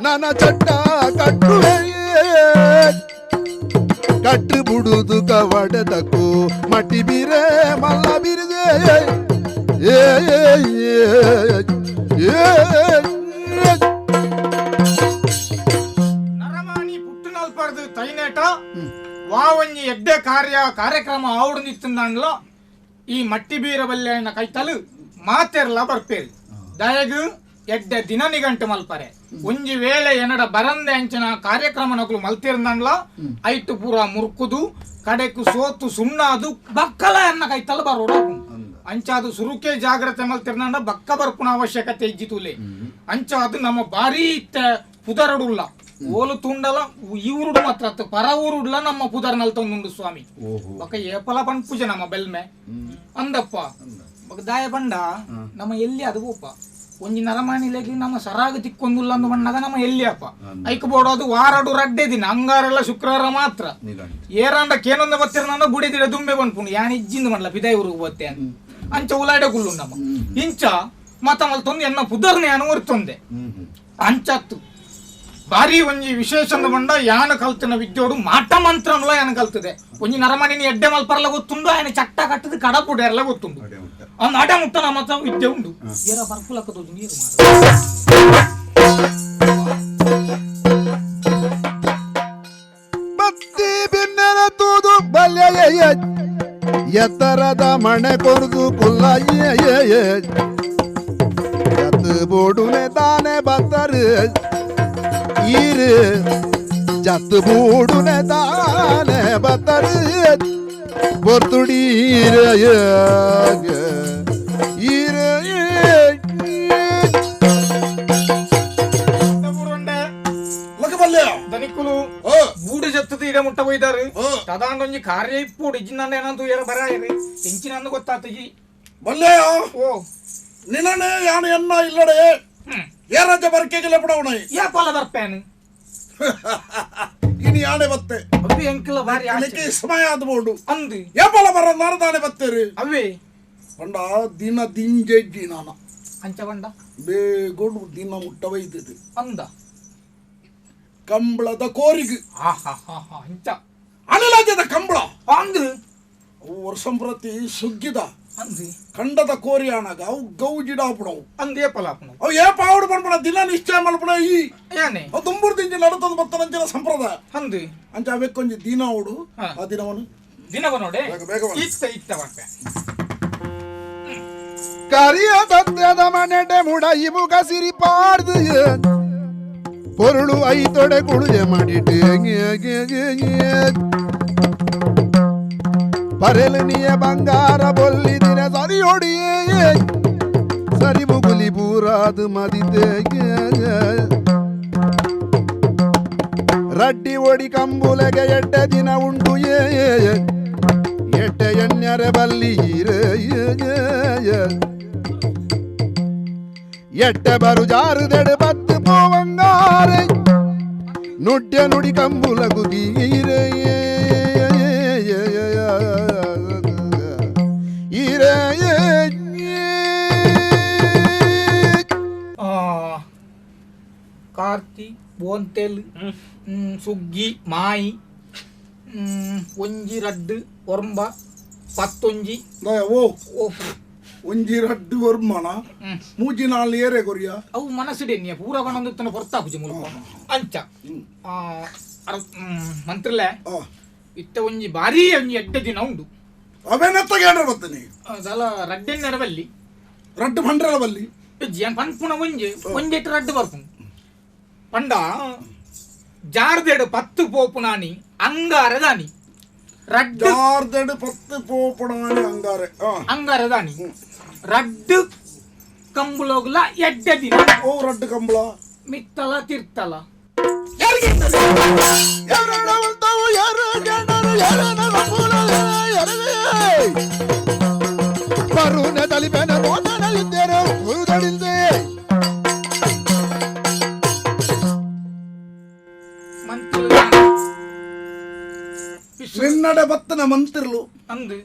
ನನ್ನ ಚಟ ಕಟ್ಟುವೆ ಕಟ್ಟು ಬುಡುದು ಕವಡದಕ್ಕೂ ಮಟ್ಟಿ ಬೀರೆ ಮಲ್ಲ ಬಿರುದೆ ನರಮಾನಿ ಪುಟ್ಟುನಲ್ಪರ್ದು ತೈನೇಟ ವಾವಂಜಿ ಎಡ್ಡೆ ಕಾರ್ಯಕ್ರಮ ಆವಡು ನಿತ್ತಂದಾಂಡ್ಲೋ ಈ ಮಟ್ಟಿ ಬೀರ ಬಲ್ಲೆನ ಕೈತಲು ಮಾತೆರ್ಲ ಬರ್ಪೇರು ದಯಗು ಎಡ್ಡೆ ದಿನ ನಿಗಂಟು ಮಲ್ಪರೆ ಒಂಜಿ ವೇಳೆ ಎನಡ ಬರಂದೆ ಅಂಚಿನ ಕಾರ್ಯಕ್ರಮ ನಕಲು ಮಲ್ತಿರ್ದಂಡ್ಲ ಐಟು ಪೂರ ಮುರ್ಕುದು ಕಡೆಕು ಸೋತು ಸುಣ್ಣಾದು ಬಕ್ಕಲ ಎನ್ನ ಕೈತಲು ಬರೋಡ ಅಂಚಾದು ಸುರುಕೆ ಜಾಗ್ರತೆ ಮಲ್ತಿರ್ನಂಡ ಬಕ್ಕ ಬರ್ಪುನ ಅವಶ್ಯಕತೆ ಇಜ್ಜಿತುಲೆ ಅಂಚಾದು ನಮ್ಮ ಬಾರಿ ಪುದರಡುಲ್ಲ ಓಲು ತುಂಡಲ ಇವ್ರುಡು ಮಾತ್ರ ಪರ ಊರುಡ್ಲ ನಮ್ಮ ಪುದರ್ ನಲ್ತೊಂದುಂಡು ಸ್ವಾಮಿ ಬಕ್ಕ ಏಪಲ ಪಂಪುಜ ನಮ್ಮ ಬೆಲ್ಮೆ ಅಂದಪ್ಪ ದಾಯ ಬಂಡ ನಮ್ಮ ಎಲ್ಲಿ ಅದು ಗೋಪ ಒಂಜಿ ನರಮಾನಿಲೆಗಿ ನಮ್ಮ ಸರಾಗ ತಿಕ್ಕೊಂದುಲ್ಲ ಅಂದು ಬಣ್ಣಾಗ ನಮ್ಮ ಎಲ್ಲಿ ಅಪ್ಪ ಐಕ್ ಬೋಡೋದು ವಾರಡು ರಡ್ಡೆ ದಿನ ಅಂಗಾರೆಲ್ಲ ಶುಕ್ರವಾರ ಮಾತ್ರ ಏರಾಂಡ ಕೇನೊಂದ ಬತ್ತಿರ ಬುಡಿದಿಡ ದುಂಬೆ ಬಂದ್ಪುಂಡು ಯಾನ್ ಇಜ್ಜಿಂದ ಮನ್ಲ ಪಿದಾಯಿ ಊರಿಗೆ ಬತ್ತೆ ಅಂಚ ಉಲಾಡೆ ಕುಳ್ಳು ನಮ್ಮ ಇಂಚ ಮತ ಮಲ್ತೊಂದು ಎನ್ನ ಪುದರ್ನೆ ಅನುವರ್ತೊಂದೆ ಅಂಚತ್ತು ಬಾರಿ ಒಂಜಿ ವಿಶೇಷ ಬಂಡ ಯಾನ ಕಲ್ತಿನ ವಿದ್ಯೋಡು ಮಾಟ ಮಂತ್ರನ್ಲ ಯಾನ ಕಲ್ತದೆ ಒಂಜಿ ನರಮಣಿನಿ ಎಡ್ಡೆ ಮಲ್ಪರ್ಲ ಗೊತ್ತುಂಡು ఆయన ಚಟ್ಟ ಕಟ್ಟದ ಕಡಪುಡೆರ್ಲ ಗೊತ್ತುಂಡು ಅವ್ನು ಅಡ ಮುಟ್ಟ ನಮ್ಮ ವಿದ್ಯೆ ಉಂಡು ಏರ ಬರ್ಪುಲಕ್ಕದೋದು ನೀರು ಬತ್ತಿ ಬಿನ್ನೆರ ತೂದು ಬಲ್ಯ ಎತ್ತರದ ಮಣೆ ಕೊರ್ದು ಕುಲ್ಲ ಎತ್ತು ಬೋಡುನೆ ತಾನೆ ಬತ್ತರು ಈರು ಜತ್ತು ಬೂಡುನೆ ತಾನೆ ಬತ್ತರು பொத்துடீர ಧನಿಕುಲು ಬೂಡು ಜತ್ತದ ಈಗ ಮುಟ್ಟ ಹೋಯ್ದಾರು ತದಾಂದೊಂಜಿ ಕಾರ್ಯ ಇಪ್ಪುಡು ಇಜ್ಜಿನಂದ ಏನಂತ ಏರ ಬರಾಯರಿ ಎಂಚಿನಂದು ಗೊತ್ತಾತಜಿ ಬಲ್ಲೆಯ ಓ ನಿನ್ನನೆ ಯಾನು ಎನ್ನ ಇಲ್ಲಡೆ ಏ ರಾಜ್ಯ ಬರ್ಕೆಗೆ ಬಿಡವಣ ಯಾ ಪಲ ಬರ್ಪೇನು ಇನಿ ಯಾನೆ ಬತ್ತೆ ಅಬ್ಬಿ ಎಂಕಲ ಬಾರಿ ಅದಕ್ಕೆ ಸಮಯ ಆದ್ಬೋಡು ಅಂದು ಏಪಲ ಬರ ನಾರದಾನೆ ಬತ್ತೇರಿ ಅವೇ ಪಂಡ ದಿನ ದಿಂಜೆಜ್ಜಿ ನಾನ ಅಂಚ ಬಂಡ ಬೇಗೋಡು ದಿನ ಮುಟ್ಟ ಒಯ್ದಿದೆ ಅಂದ ಕಂಬಳದ ಕೋರಿಗೆ ಅಂಚ ಅನಿಲಾಜ್ಯದ ಕಂಬಳ ಅಂದು ಅವು ವರ್ಷಂಪ್ರತಿ ಸುಗ್ಗಿದ ಅಂದು ಕಂಡದ ಕೋರಿಯಾನಾಗ ಅವು ಗೌಜಿಡ ಬಿಡವು ಅಂದೇ ಪಲಾಪನ ಅವು ಏ ಪಾವಡು ಬಂದ್ಬಿಡ ದಿನ ನಿಶ್ಚಯ ಮಾಡ್ಬಿಡ ಈ ಏನೇ ಅವು ತುಂಬೂರು ದಿಂಜಿ ನಡತದ ಬತ್ತನಂಚಿನ ಸಂಪ್ರದಾಯ ಅಂದು ಅಂಚ ಅವೆಕ್ಕೊಂಜಿ ದಿನ ಅವಡು ಆ ದಿನವನು ದಿನವ ನೋಡೆ ಬೇಗ ಬಾ. ಇತ್ತ ಬರ್ಪೆ கரிய தத்தத மனட முடை முக சிரிப்பார்து பொருளு ஐத்தொட குழுஜ ಮಾಡಿட்டு ಪರಲನಿಯ ಬಂಗಾರ ಬೊಲ್ಲಿ ದಿನ ಸರಿಯೊಡಿಯೇ ಸರಿ ಮುಗುಲಿ ಬೂರಾದು ಮದಿತೆ ರಡ್ಡಿ ಒಡಿ ಕಂಬುಲೆಗೆ ಎಡ್ಡ ದಿನ ಉಂಟು ಎಟ್ಟ ಎಣ್ಣೆರ ಬಲ್ಲಿ ಎಟ್ಟ ಬರು ಜಾರುದೆಡು ಬತ್ತು ಪೋವಂಗಾರೆ ನುಡ್ಯ ನುಡಿ ಕಂಬುಲ ಗುದೀರೆ ಕಾರ್ತಿ ಬೋಂತೆಲ್ ಸುಗ್ಗಿ ಮಾಯಿ ಒಂಜಿ ರಡ್ಡು ಒರ್ಂಬ ಪತ್ತೊಂಜಿ ಓ ಒಂಜಿ ರಡ್ಡು ವರ್ಮಣ ಮೂಜಿ ನಾಲ್ ಏರೆ ಕೊರಿಯ ಅವು ಮನಸ್ಸಿಡೆನ್ನಿಯ ಪೂರ ಬಣಂದುತ್ತನ ಹೊರ್ತಾಪುಜಿ ಮುಲ್ಪ ಅಂಚ ಮಂತ್ರಲೆ ಇತ್ತ ಒಂಜಿ ಬಾರಿ ಒಂಜಿ ಎಡ್ಡ ದಿನ ಉಂಡು ಅವೇನೆತ್ತಗೆ ಏನ್ರ ಬತ್ತನಿ ಅದಲ್ಲ ರಡ್ಡೆನ್ನರ ಬಲ್ಲಿ ರಡ್ಡು ಭಂಡ್ರಲ ಬಲ್ಲಿ ಜಿಯನ್ ಪನ್ಪುಣ ಒಂಜೆಟ್ಟು ರಡ್ಡು ಬರ್ಪುಣು ಪಂಡ ಜಾರ್ದೆಡು ಪತ್ತು ಪೋಪುನಾನಿ ಅಂಗಾರದಾನಿ ರಡ್ಡು ಜಾರ್ದೆಡು ಪತ್ತು ಪೋಪುಣಾನಿ ಅಂಗಾರೆ ಅಂಗಾರದಾನಿ ರಡ್ಡು ಕಂಬುಲೋಗ್ಲ ಎಡ್ಡ ದಿನ ಓ ರಡ್ಡು ಕಂಬಳ ಮಿತ್ತಲ ತಿರ್ತಲ ಬರುನೆ ತಲಿಪೆನ ರೋದನಲ್ಲಿದ್ದೇನೆ ಉರುದಡಿಲ್ದೆ ನಿನ್ನಡೆ ಬತ್ತನ ಮಂತಿರ್ಲು ಅಂದು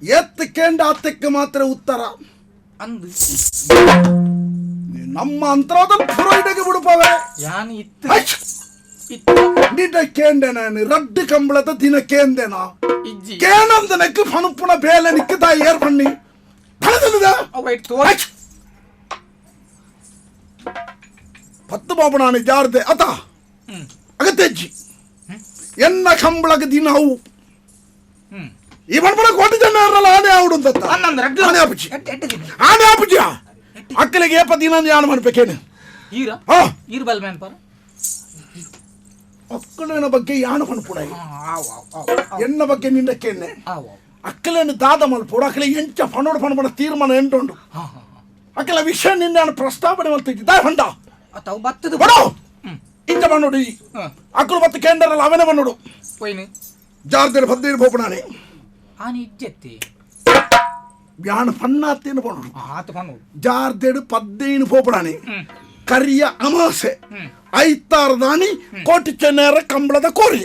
ಎತ್ತು ಕೇಂಡ ಆತಕ್ಕೆ ಮಾತ್ರ ಉತ್ತರ ಅಂದು ನಮ್ಮ ಅಂತರದ ಪುರೋಹಿತೆಗೆ ಬಿಡುಪವೆ ಯಾನ್ ಇತ್ತು ನಿನ್ನ ಕೇಂಡೆ ನಾನು ರಡ್ಡು ಕಂಬಳದ ದಿನ ಕೇಂದೆನಾ ಇಜ್ಜಿ ಕೇನಂದನಕ್ಕೆ ಪನುಪುಣ ಬೇಲೆ ನಿಕ್ಕದ ಏರ್ ಬಣ್ಣಿ ಪಣದ ಪತ್ತು ಬಾಬು ನಾನು ಜಾರ್ದೆ ಅತ ಅಗತ್ಯಜ್ಜಿ ಎನ್ನ ಕಂಬಳಗ ದಿನ ಅವು ಈ ಬಣ್ಣ ಕೋಟಿ ಜನ ಇರಲ್ಲ ಆನೆ ಆವಡು ಅಂತ ಆನೆ ಆಪುಜಿ ಆನೆ ಆಪುಜಿಯ ಅಕ್ಕಲಿಗೆ ಏಪ ದಿನ ಯಾನು ಮಾಡ್ಬೇಕೇನು ಈರ ಈರ್ ಬಲ್ ಮ್ಯಾನ್ ಪರ ಅಕ್ಕಲಿನ ಬಗ್ಗೆ ಯಾನು ಪಣಪುಡ ಎನ್ನ ಬಗ್ಗೆ ನಿನ್ನ ಕೇನೆ ಅಕ್ಕಲೇನು ದಾದ ಮಲ್ಪೋಡು ಅಕ್ಕಲೆ ಎಂಚ ಪಣೋಡು ಪಣಪಣ ತೀರ್ಮಾನ ಎಂಟುಂಡು ಅಕ್ಕಲ ವಿಷಯ ನಿನ್ನ ಪ್ರಸ್ತಾವನೆ ಮಲ್ತಿದ್ದ ಹೊಂಡ ಅತಾವು ಬತ್ತದ ಬಡೋ ಇಂಚ ಬಣ್ಣೋಡು ಅಕ್ಕಲು ಬತ್ತು ಕೇಂದ್ರಲ್ಲ ಅವನೇ ಬಣ್ಣೋಡು ಪೋಯ್ನು ಜಾರ್ದೇರು ಬದ್ದೀರು ಬೋಪಣಾನೆ ಆನಿ ಇಜ್ಜೆತ್ತಿ ಬ್ಯಾಣ ಪಣ್ಣಾತ್ತೇನು ಪಣ್ಣೋಡು ಆತ ಪಣ್ಣು ಜಾರ್ದೇಡು ಪದ್ದೇನು ಪೋಪಣಾನೆ ಕರಿಯ ಅಮಾಸೆ ಐತಾರದಾನಿ ಕೋಟಿ ಚೆನ್ನರ ಕಂಬಳದ ಕೋರಿ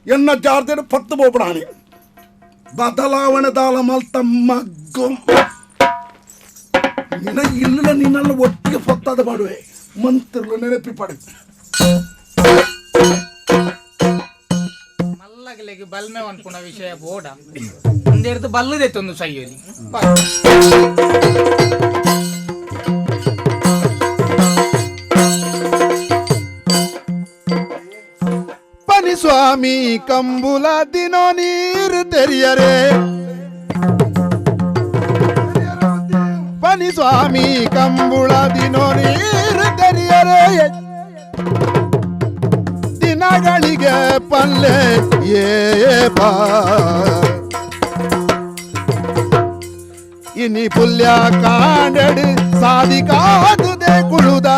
ಎನ್ನ ಜಾರ್ದೇಡು ಪತ್ತು ಪೋಪಣಾನೆ ಬದಲಾವಣೆ ದಾಲ ಮಲ್ತ ಮಗ್ಗು ನಿನ್ನ ಇಲ್ಲ ನಿನ್ನೆಲ್ಲ ಒಟ್ಟಿಗೆ ಪೊತ್ತಾದ ಮಾಡುವೆ ಮಂತ್ರಲು ನೆನಪಿ ಪಡೆ ಮಲ್ಲಗಲೆಗೆ ಬಲ್ಮೆ ಅನ್ಪುಣ ವಿಷಯ ಬೋಡ ಒಂದೆರಡು ಬಲ್ಲದೆತ್ತೊಂದು ಸೈಯೋಲಿ ಪನಿ ಸ್ವಾಮಿ ಕಂಬುಲ ದಿನೋ ನೀರು ತೆರಿಯರೆ ಪನಿ ಸ್ವಾಮಿ ಕಂಬುಳ ದಿನೋ ನೀರು ತೆರಿಯರೆ ದಿನ ದಿನಗಳಿಗೆ ಪಲ್ಲೆ ಏಪಾ ಇನಿ ಪುಲ್ಯ ಕಾಂಡಡು ಸಾಧಿಕಾದುದೆ ಕುಳುದ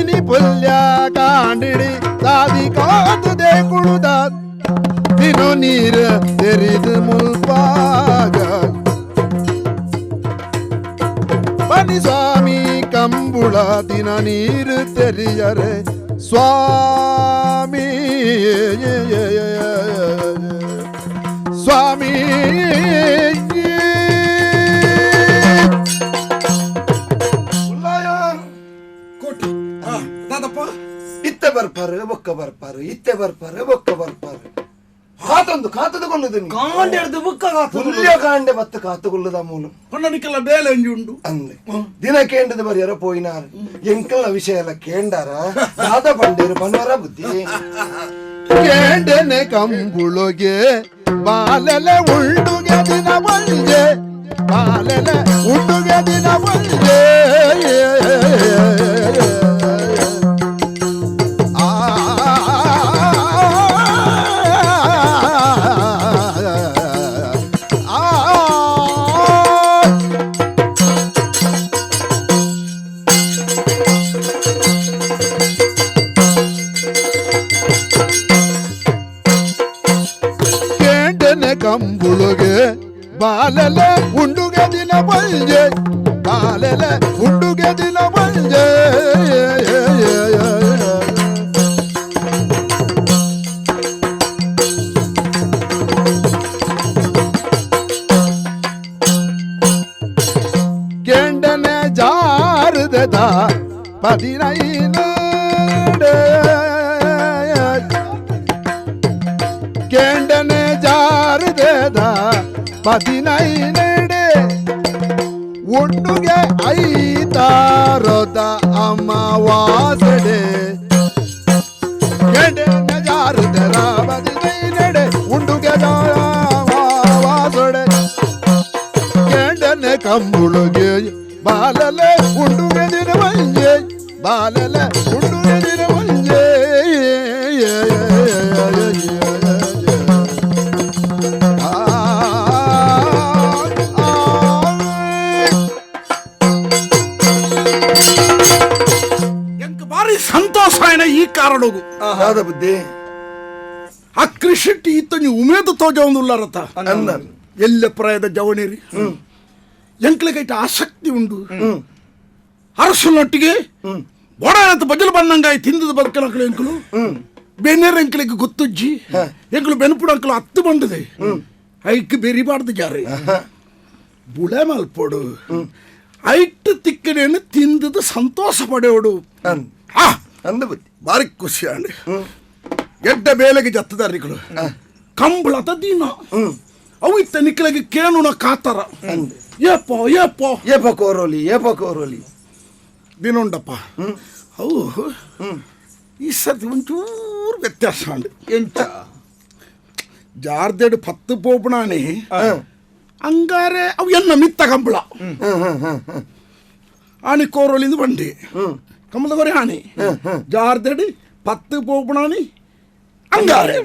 ಇನಿ ಪುಲ್ಯ ಕಾಂಡಿಡಿ ಸಾಧಿಕಾದುದೆ ಕುಳುದ ದಿನ ನೀರು ತೆರಿದು ಮುಲ್ಪಾಗ ಬನ್ನಿ ಸ್ವಾಮಿ ಕಂಬುಳ ದಿನ ನೀರು ತೆರಿಯರೆ ಸ್ವಾಮಿ ಸ್ವಾಮಿ ಕೋಟಿ ದಾದಪ್ಪ ಇತ್ತೆ ಬರ್ಪಾರು ಬೊಕ್ಕ ಬರ್ಪಾರು ಇತ್ತೆ ಬರ್ಪಾರು ಬೊಕ್ಕ ಬರ್ಪಾರು ಕಾತದ ಕೊಲ್ಲುದು ಕಾಂಡೆ ಹಿಡ್ದು ಬುಕ್ಕ ತುಲ್ಯ ಕಾಂಡೆ ಬತ್ತ ಕಾತುಕೊಳ್ಳುದ ಮೂಲ ಪಣ್ಣನಿಕ್ಕೆಲ್ಲ ಬೇಲೆ ಒಂಜಿ ಉಂಡು ಅಂದೆ ದಿನ ಕೇಂಡದ ಬರಿಯರ ಪೋಯಿನಾರು ಎಂಕಲ್ನ ವಿಷಯ ಎಲ್ಲ ಕೇಂಡಾರ ದಾದ ಪಂಡೇರು ಬನ್ನವರ ಬುದ್ಧಿ ಕೇಂಡನೆ ಕಂಬುಳುಗೆ ಬಾಲೆಲೆ ಉಂಡುಗೆ ದಿನ ಬಂಜೆ ಬಾಲೆಲೆ ಉಂಡುಗೆ ದಿನ ಬಂಜೆ ಕಂಬುಳುಗೆ ಬಾಲೆಲೆ ಉಂಡುಗೆ ದಿನ ಬಂಜೆ ಬಾಲೆಲೆ ಉಂಡುಗೆ ದಿನ ಬಂಜೆ ಕೆಂಡನೆ ಜಾರದದ ಪದಿನೈನಡೆ ಕೆಂಡನೆ ಜಾರದದ ಪದಿನೈನಡೆ ಉಂಡುಗೆ ಐತಾರದ ಅಮಾವಾಸಡೆ ಕೆಂಡನೆ ಜಾರದರ ಪದಿನೈನಡೆ ಉಂಡುಗೆ ಅಮಾವಾಸಡೆ ಕೆಂಡನೆ ಕಂಬುಳುಗೆ ಬಾಲಲೆ ಉಂಡುಗೆ ದಿನ ಮಂಜೆ ಬಾಲಲೆ ಉಂಡುಗೆ ದಿನ ಮಂಜೆ ಎಂಕ್ ಬಾರಿ ಸಂತೋಷ ಏನ ಈ ಕಾರಣಗು ಆದ ಬುದ್ಧಿ ಆ ಕೃಷಿ ಇತ್ತ ನೀವು ಉಮೇದು ತೋಜ ಒಂದು ಉಲ್ಲಾರತ ಎಲ್ಲ ಪ್ರಾಯದ ಜವಣಿರಿ ಎಂಕ್ಲಿಗೈಟ ಆಸಕ್ತಿ ಉಂಡು ಅರಸನೊಟ್ಟಿಗೆ ಒಡಾನಂತ ಬಜಲು ಬನ್ನಂಗಾಯಿ ತಿಂದದ ಬದುಕಲಕ್ಕಳು ಎಂಕಲು ಬೆನ್ನೇರ ಎಂಕ್ಲಿಗೆ ಗೊತ್ತುಜ್ಜಿ ಎಂಕಲು ಬೆನ್ಪುಡ ಅಂಕಲು ಹತ್ತು ಬಂಡದೆ ಐಕ್ ಬೆರಿಬಾರ್ದು ಜಾರಿ ಬುಳೆ ಮಲ್ಪೋಡು ಐಟ್ ತಿಕ್ಕನೇನು ತಿಂದದ ಸಂತೋಷ ಪಡೆಯೋಡು ಅಂದ ಬುದ್ಧಿ ಬಾರಿ ಖುಷಿ ಅಂಡಿ ಎಡ್ಡ ಬೇಲೆಗೆ ಜತ್ತದಾರಿಗಳು ಕಂಬಳದ ದಿನ ಅವು ಇತ್ತ ನಿಕ್ಕಲಿಗೆ ಕೇನುಣ ಕಾತರ ಏಪೋ ಏಪೋ ಏಪಕೋರೋಲಿ ದಿನ ಉಂಡಪ್ಪ ಅವು ಈ ಸರ್ತಿ ಒಂಚೂರು ವ್ಯತ್ಯಾಸ ಅಂಡಿ ಎಂಚ ಜಾರ್ದೆಡು ಪತ್ತು ಪೋಪಣಾನಿ ಹಂಗಾರೆ ಅವು ಎನ್ನ ಮಿತ್ತ ಕಂಬಳ ಆಣಿ ಕೋರೋಲಿಂದ ಬಂಡಿ ಕಮಲದ ಕೊರೆ ಆಣಿ ಜಾರ್ದೆಡು ಪತ್ತು ಪೋಪಣಾನಿ ಹಂಗಾರೆ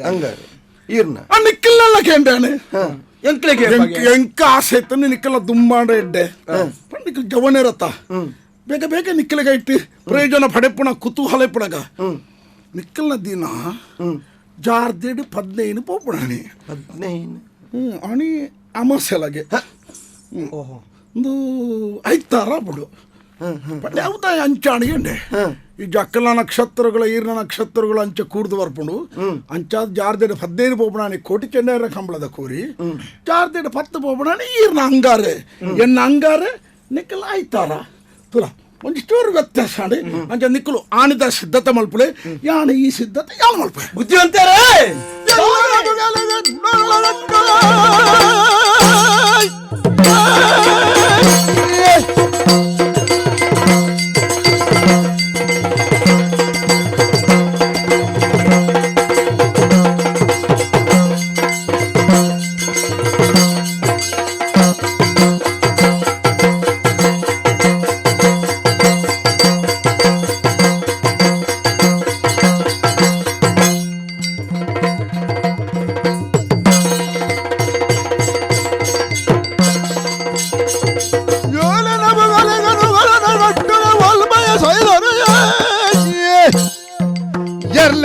ಈರ್ನ ನಿಕ್ಕಲ್ಲ ಕೇಂದ್ರಾನೆ ಎಂಕ್ಲೆಗೆ ಎಂಕ ಆಸೆ ಇತ್ತು ನಿಕ್ಕಲ್ಲ ದುಂಬಾಡ ಎಡ್ಡೆ ನಿಕ್ಕಲ್ ಜವನೇರತ್ತ ಬೇಗ ಬೇಗ ನಿಕ್ಕಲಿಗೆ ಇಟ್ಟು ಪ್ರಯೋಜನ ಪಡೆಪುಣ ಕುತೂಹಲ ಪಡಗ ನಿಕ್ಕಲ್ನ ದಿನ ಜಾರ್ದೇಡು 15 ಪೋಪುಣಾಣಿ 15 ಅಣಿ ಅಮಾಸೆಲಗೆ ಒಂದು 5 ತಾರ ಬಿಡು ಪಂಡೆ ಯಾವ್ದ ಅಂಚಾಣಿ ಅಂಡೆ ಈ ಜಕ್ಕಲ ನಕ್ಷತ್ರಗಳ ಈರ್ನ ನಕ್ಷತ್ರಗಳು ಅಂಚೆ ಕೂರ್ದು ಬರ್ಪುಂಡು ಅಂಚಾದ ಜಾರ್ದೇಡು 15 ಪೋಪುಣಾಣಿ ಕೋಟಿ ಚೆನ್ನೈರ ಕಂಬಳದ ಕೂರಿ ಜಾರ್ದೇಡು 10 ಪೋಪುಣಾಣಿ ಈರ್ನ ಹಂಗಾರೆ ಎನ್ನ ಹಂಗಾರೆ ನಿಕ್ಕಲ 5 ತಾರ ತುಲ ಒಂದಿಷ್ಟೋರು ವ್ಯತ್ಯಾಸ ಆಡಿ ಅಂಚ ನಿಕ್ಕಲು ಆಣಿದ ಸಿದ್ಧತೆ ಮಲ್ಪುಳೆ ಯಾಣ ಈ ಸಿದ್ಧತೆ ಯಾವ ಮಲ್ಪೆ ಬುದ್ಧಿವಂತರೇ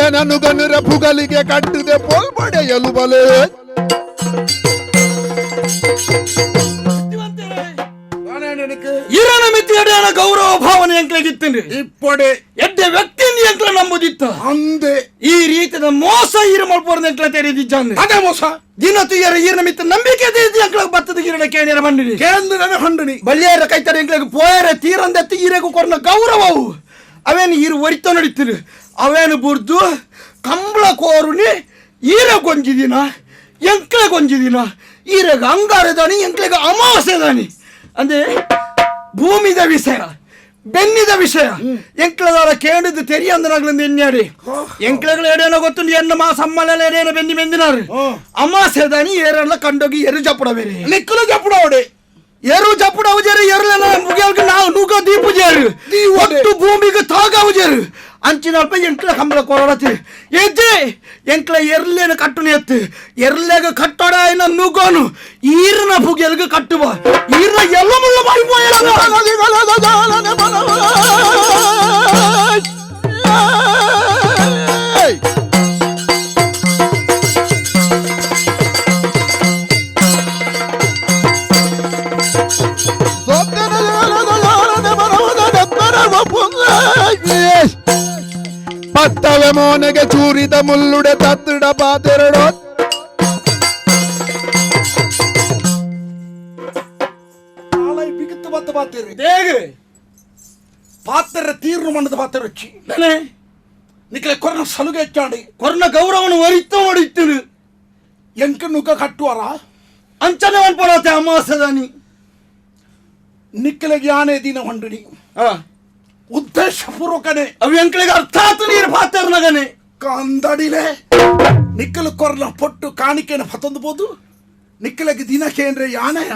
ಒಲ್ಲೆ ನನುಗನುರ ಪುಗಲಿಗೆ ಕಟ್ಟದೆ ಪೊಲ್ಪಡೆಯಲು ಬಲೆ ಇರನ ಮಿತಿಯಡೆಯನ ಗೌರವ ಭಾವನೆ ಎಂಕ್ಲೆಗಿತ್ತೇನೆ ಇಪ್ಪಡೆ ಎಡ್ಡೆ ವ್ಯಕ್ತಿಯಿಂದ ಎಂಕ್ಲ ನಂಬುದಿತ್ತ ಅಂದೆ ಈ ರೀತಿಯ ಮೋಸ ಈರ ಮಲ್ಪೋರ್ದ ಎಂಕ್ಲ ತೆರೆದಿದ್ದಾನೆ ಅದೇ ಮೋಸ ದಿನತು ಈರನ ಮಿತ್ತ ನಂಬಿಕೆ ಎಂಕ್ಲ ಬತ್ತದ ಗಿರಡ ಕೇಣಿರ ಬಂಡಿನಿ ಕೇಂದ್ರ ಹೊಂಡನಿ ಬಳ್ಳಿಯರ ಕೈತಾರೆ ಎಂಕ್ಲೆಗೆ ಪೋಯರ ತೀರಂದೆತ್ತಿ ಈರೆಗೂ ಕೊರ್ನ ಗೌರವವು ಅವೇನು ಈರು ಒರಿತ ನಡೀತಿರು ಅವೇನು ಬುರ್ದು ಕಂಬಳ ಕೋರುನಿ ಈರ ಗೊಂಜಿದಿನ ಎಂಕ್ಲೆ ಗೊಂಜಿದಿನ ಈರೆಗ ಅಂಗಾರದಾನಿ ಎಂಕ್ಲೆಗ ಅಮಾವಾಸ್ಯದಾನಿ ಅಂದ್ರೆ ಭೂಮಿದ ವಿಷಯ ಬೆನ್ನಿದ ವಿಷಯ ಎಂಕ್ಲದಾರ ಕೇಳಿದ್ದು ತೆರಿಯಂದನಾಗ್ಲಿಂದ ಎನ್ಯಾಡಿ ಎಂಕ್ಲೆಗಳು ಎಡೇನೋ ಗೊತ್ತು ಎನ್ನ ಮಾ ಸಮ್ಮಲ ಎಡೇನೋ ಬೆನ್ನಿ ಬೆಂದಿನಾರು ಅಮಾಸೆದಾನಿ ಏರೆಲ್ಲ ಕಂಡೋಗಿ ಎರು ಜಪ್ಪಡ ಬೇರೆ ನಿಕ್ಕಲು ಜಪ್ಪಡ ಅವಡೆ ಎರು ಜಪ್ಪಡ ಅವಜೇರು ಎರ್ಲೆನ ಮುಗಿಯಲ್ಗೆ ನಾವು ನೂಗ ದೀಪುಜೇರು ಒಟ್ಟು ಭೂಮಿಗೆ ತಾಗವುಜೇರು ಅಂಚಿನಲ್ಪ ಎಂಕ್ಲ ಕಂಬಳ ಕೊರಡತಿ ಎಜ್ಜೆ ಎಂಕ್ಲ ಎರ್ಲೇನ ಕಟ್ಟುನ ಎತ್ತು ಎರ್ಲೆಗ ಕಟ್ಟಡ ಏನ ನುಗ್ಗೋನು ಈರನ ಪುಗಿಯಲ್ಗೆ ಕಟ್ಟುವ ಈರ್ನ ಎಲ್ಲ ಮುಳ್ಳ ಮಾಡಿಪೋಯ ಪತ್ತವೆ ಮೋನೆಗೆ ಚೂರಿದ ಮುಳ್ಳುಡೆ ತತ್ತಿಡ ಪಾತೆರಡೋ ಬಿಗುತ್ತು ಬತ್ತ ಪಾತೇರಿ ಹೇಗೆ ಪಾತ್ರೆ ತೀರ್ನು ಮಣ್ಣದ ಪಾತ್ರೆ వచ్చి ನಿಕ್ಲೆ ಕೊರನ ಸಲುಗೆ ಹೆಚ್ಚಾಡಿ ಕೊರ್ನ ಗೌರವನು ಒರಿತ ನೋಡಿತ್ತು ಎಂಕ ನುಗ್ಗ ಕಟ್ಟುವರ ಅಂಚನೆ ಅನ್ಪಡತ್ತೆ ಅಮಾಸದಾನಿ ನಿಕ್ಕಲೆಗೆ ಆನೆ ದಿನ ಹೊಂಡನಿ ಉದ್ದೇಶಪೂರ್ವಕನೆ ಅವು ಎಂಕ್ಲೆಗೆ ಅರ್ಥ ಆತು ನೀರು ಪಾತರ್ನಗನೆ ಕಂದಡಿಲೆ ನಿಕ್ಕಲು ಕೊರಲ ಪೊಟ್ಟು ಕಾಣಿಕೆನ ಪತೊಂದುಬೋದು ನಿಕ್ಕಲೆಗೆ ದಿನ ಕೇಂದ್ರ ಯಾನೆಯ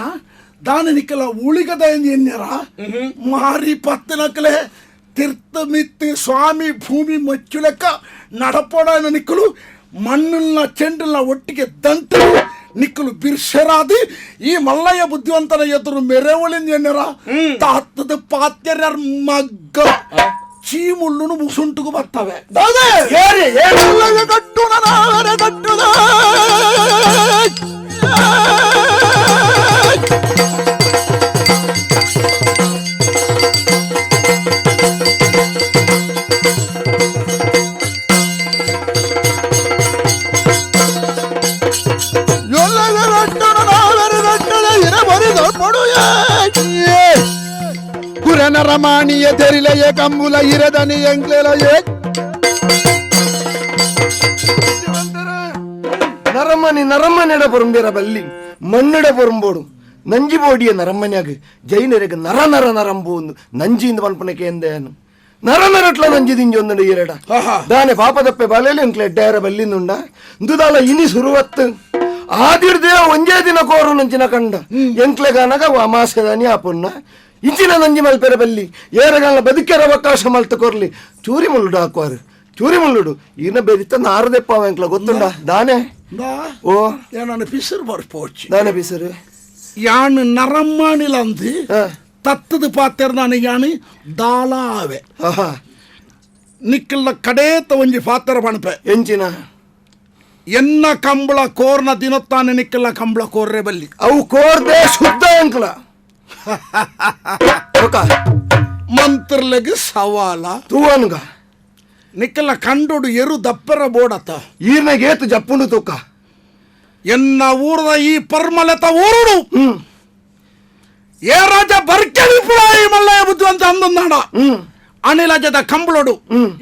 ದಾನ ನಿಕ್ಕಲ ಉಳಿಗದ ಎನ್ಯರ ಮಾರಿ ಪತ್ತನಕಲೆ ತೀರ್ಥ ಮಿತ್ತಿ ಸ್ವಾಮಿ ಭೂಮಿ ಮಚ್ಚು ಲೆಕ್ಕ ನಡಪೋಡನ ನಿಕ್ಕಲು ಮಣ್ಣನ್ನ ಚೆಂಡನ್ನ ಒಟ್ಟಿಗೆ ದಂಟು ನಿಕ್ಕಲು ಬಿರ್ಷರಾದಿ ಈ ಮಲ್ಲಯ್ಯ ಬುದ್ಧಿವಂತನ ಎದುರು ಮೆರೆವಳಿನ ಎನ್ನರ ತಾತದ ಪಾತ್ಯರ ಮಗ್ಗ ಚೀಮುಳ್ಳುನು ಮುಸುಂಟುಗು ಬರ್ತವೆ ಕಟ್ಟು ಕಟ್ಟುದ ಕುರನರಮಾಣಿಯ ತೆರಿಲೆಯ ಕಂಬುಲ ಇರದನಿ ಎಂಕ್ಲೆಲಯೇ ನರಮ್ಮನೆಡ ಪೊರುಂಬೇರ ಬಲ್ಲಿ ಮಣ್ಣಡ ಪೊರುಂಬೋಡು ನಂಜಿ ಬೋಡಿಯ ನರಮ್ಮನ್ಯಾಗ ಜೈನರಿಗೆ ನರ ನರ ನರಂಬು ನಂಜಿಯಿಂದ ಪನ್ಪನಕ್ಕೆ ಎಂದೇನು ನರ ನರಟ್ಲ ನಂಜಿ ದಿಂಜಿ ಒಂದೊಂದು ಈರಡ ದಾನೆ ಪಾಪದಪ್ಪೆ ಬಲೆಯಲ್ಲಿ ಎಂಕ್ಲೆ ಎಡ್ಡಾರ ಬಲ್ಲಿಂದುಂಡ ದುದಾಲ ಇನಿ ಸುರುವತ್ತು ಆದಿರ್ದೇ ಒಂಜೇ ದಿನ ಕೋರು ನಂಚಿನ ಕಂಡ ಎಂಕ್ಲೆಗಾನಗ ಅಮಾಸೆದಾನಿ ಆ ಪುಣ್ಣ ಇಂಚಿನ ನಂಜಿ ಮಲ್ಪೆರ ಬಲ್ಲಿ ಏರಗಾಲ ಬದುಕೆರ ಅವಕಾಶ ಮಲ್ತ ಕೊರ್ಲಿ ಚೂರಿ ಮುಳ್ಳುಡು ಹಾಕುವಾರು ಚೂರಿ ಮುಳ್ಳುಡು ಈನ ಬೆರಿತ ನಾರದೆಪ್ಪ ಎಂಕ್ಲ ಗೊತ್ತುಂಡ ದಾನೆ ಓ ನಾನು ಪಿಸರು ಬರ್ಪೋಚಿ ದಾನೆ ಪಿಸರು ಯಾನು ನರಮ್ಮಾಣಿಲ ಅಂದು ತತ್ತದ ಪಾತ್ರೆ ನಾನು ಯಾನು ದಾಲಾವೆ ನಿಕ್ಕಲ ಕಡೇತ ಒಂಜಿ ಪಾತ್ರ ಪಣಪೆ ಎಂಚಿನ ಎನ್ನ ಕಂಬಳ ಕೋರ್ನ ದಿನತ್ತಾನೆ ನಿಕ್ಕಲ ಕಂಬಳ ಕೋರ್ರೆ ಬಲ್ಲಿ ಅವು ಕೋರ್ದೆ ಶುದ್ಧ ಎಂಕ್ಲ ಮಂತ್ರಲೆಗೆ ಸವಾಲ ತೂವನ್ಗ ನಿಕ್ಕಲ ಕಂಡೋಡು ಎರು ದಪ್ಪರ ಬೋಡತ್ತ ಈರ್ನಾಗ ಏತು ಜಪ್ಪುಂಡು ತೂಕ ಎನ್ನ ಊರದ ಈ ಪರ್ಮಲತ ಊರುಡು ಏ ರಾಜ ಬರ್ಕೆಳಿ ಪುಳಾಯಿ ಮಲ್ಲಯ್ಯ ಬುದ್ಧಿವಂತ ಅಂದೊಂದಾಡ ಅನಿಲಜದ ಕಂಬಳಡು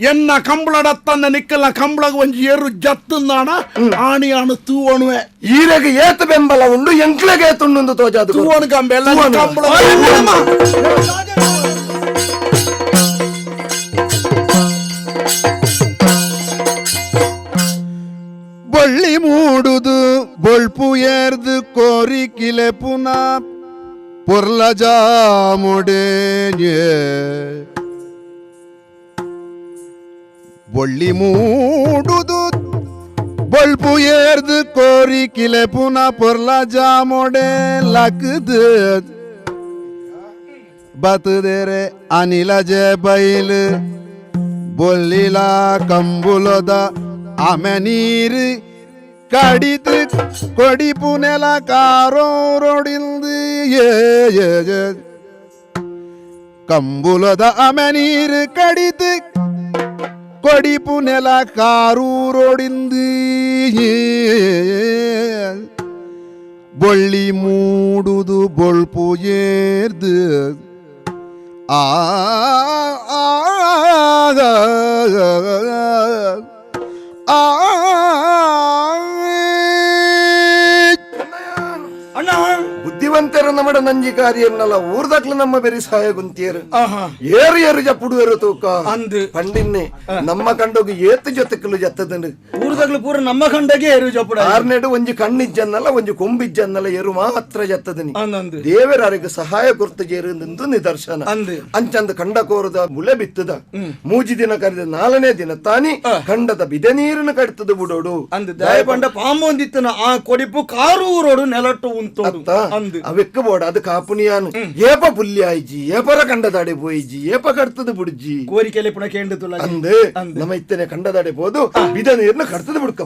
ಎನ್ನ ಕಂಬಳಡತ್ತಂದ ನಿಕ್ಕಲ ಕಂಬಳಗ ಒಂಜಿ ಏರು ಜತ್ತುಂದಾಣ ಆಣಿ ಅಣು ತೂವಣುವೆ ಈರೆಗೆ ಏತು ಬೆಂಬಲ ಉಂಡು ಎಂಕ್ಲೆಗೆ ಏತುಂಡು ತೋಜಾದು ತೂವಣು ಕಂಬೆಲ್ಲ ಕಂಬಳ ಬಳ್ಳಿ ಮೂಡುದು ಬೊಳ್ಪು ಏರ್ದು ಕೋರಿಕಿಲೆ ಪುನಃ ಪೊರ್ಲ ಜಾಮೊಡೆ ಬೊಳ್ಳಿ ಮೂಡುದು ಬೊಳ್ಪು ಏರ್ದು ಕೋರಿಕಿಲೆ ಪುನಃ ಪೊರ್ಲ ಜಾಮೊಡೆ ಲಕ್ದು ಬತುದೆರೆ ಅನಿಲ ಜೆ ಬೈಲು ಬೊಲ್ಲಿಲ ಕಂಬುಲದ ಆಮೆ ನೀರು ಕಡಿದು ಕೊಡಿಪು ನೆಲ ಕಾರೋರೊಡಿಲ್ದು ಕಂಬುಲದ ಆಮೆ ನೀರು ಕಡಿದು ಕೊಡಿಪು ನೆಲ ಕಾರೂರೊಡಿಂದು ಬೊಳ್ಳಿ ಮೂಡುದು ಬೊಳ್ಪು ಏರ್ದು ಆ ಅಣ್ಣ ಬುದ್ಧಿವಂತರು ನಮ್ಮಡ ನಂಜಿಕಾರಿಯನ್ನಲ್ಲ ಊರ್ದಕ್ಲು ನಮ್ಮ ಬೆರಿ ಸಹಾಯ ಗುಂತಿಯರು ಆಹಾ ಏರು ಏರು ಜಪ್ಪುಡುವರು ತೂಕ ಅಂದು ಪಂಡಿನ್ನೆ ನಮ್ಮ ಕಂಡೋಗಿ ಏತು ಜೊತೆಕಲು ಜತ್ತದನು ಊರದಾಗ್ಲು ಪೂರ ನಮ್ಮ ಕಂಡಗೆ ಏರು ಜಪುಡ ಆರ್ನೆಡು ಒಂಜಿ ಕಣ್ಣಿಜ್ಜನ್ನಲ್ಲ ಒಂಜಿ ಕೊಂಬಿಜ್ಜನ್ನಲ್ಲ ಏರು ಮಾತ್ರ ಜತ್ತದನಿ ಅಂದು ದೇವರಿಗೆ ಸಹಾಯ ಕೊರ್ತಜೇರೆಂದು ನಿದರ್ಶನ ಅಂದು ಅಂಚಂದ ಕಂಡ ಕೋರದ ಮುಳೆ ಬಿತ್ತದ ಮೂಜಿ ದಿನ ಕರೆದ 4ನೇ ದಿನ ತಾನಿ ಕಂಡದ ಬಿದೆ ನೀರನ್ನು ಕಡಿತದ ಬಿಡೋಡು ಅಂದು ದಯಪಂಡ ಪಾಂಬು ಒಂದಿತ್ತನ ಆ ಕೊಡಿಪು ಕಾರೂರೋಡು ನೆಲಟ್ಟು ಉಂಟೋಡು ಅಂದು ಅವೆಕ್ಕ ಬೋಡ ಅದು ಕಾಪುನಿಯಾನು ಏಪ ಪುಲ್ಯ ಆಯ್ಜಿ ಏಪರ ಕಂಡದಾಡೆ ಪೋಯ್ಜಿ ಏಪ ಕಡ್ತದ ಬಿಡ್ಜಿ ಕೋರಿಕೆಲೆ ಪುಣ ಕೇಂದ್ರ ತುಳ ಅಂದು ನಮ್ಮ ಇತ್ತನೆ ಕಂಡದಾಡೆ ಬೋದು ಬಿದ ನೀರ್ನ ಕಡ್ತದ ಬಿಡ್ಕ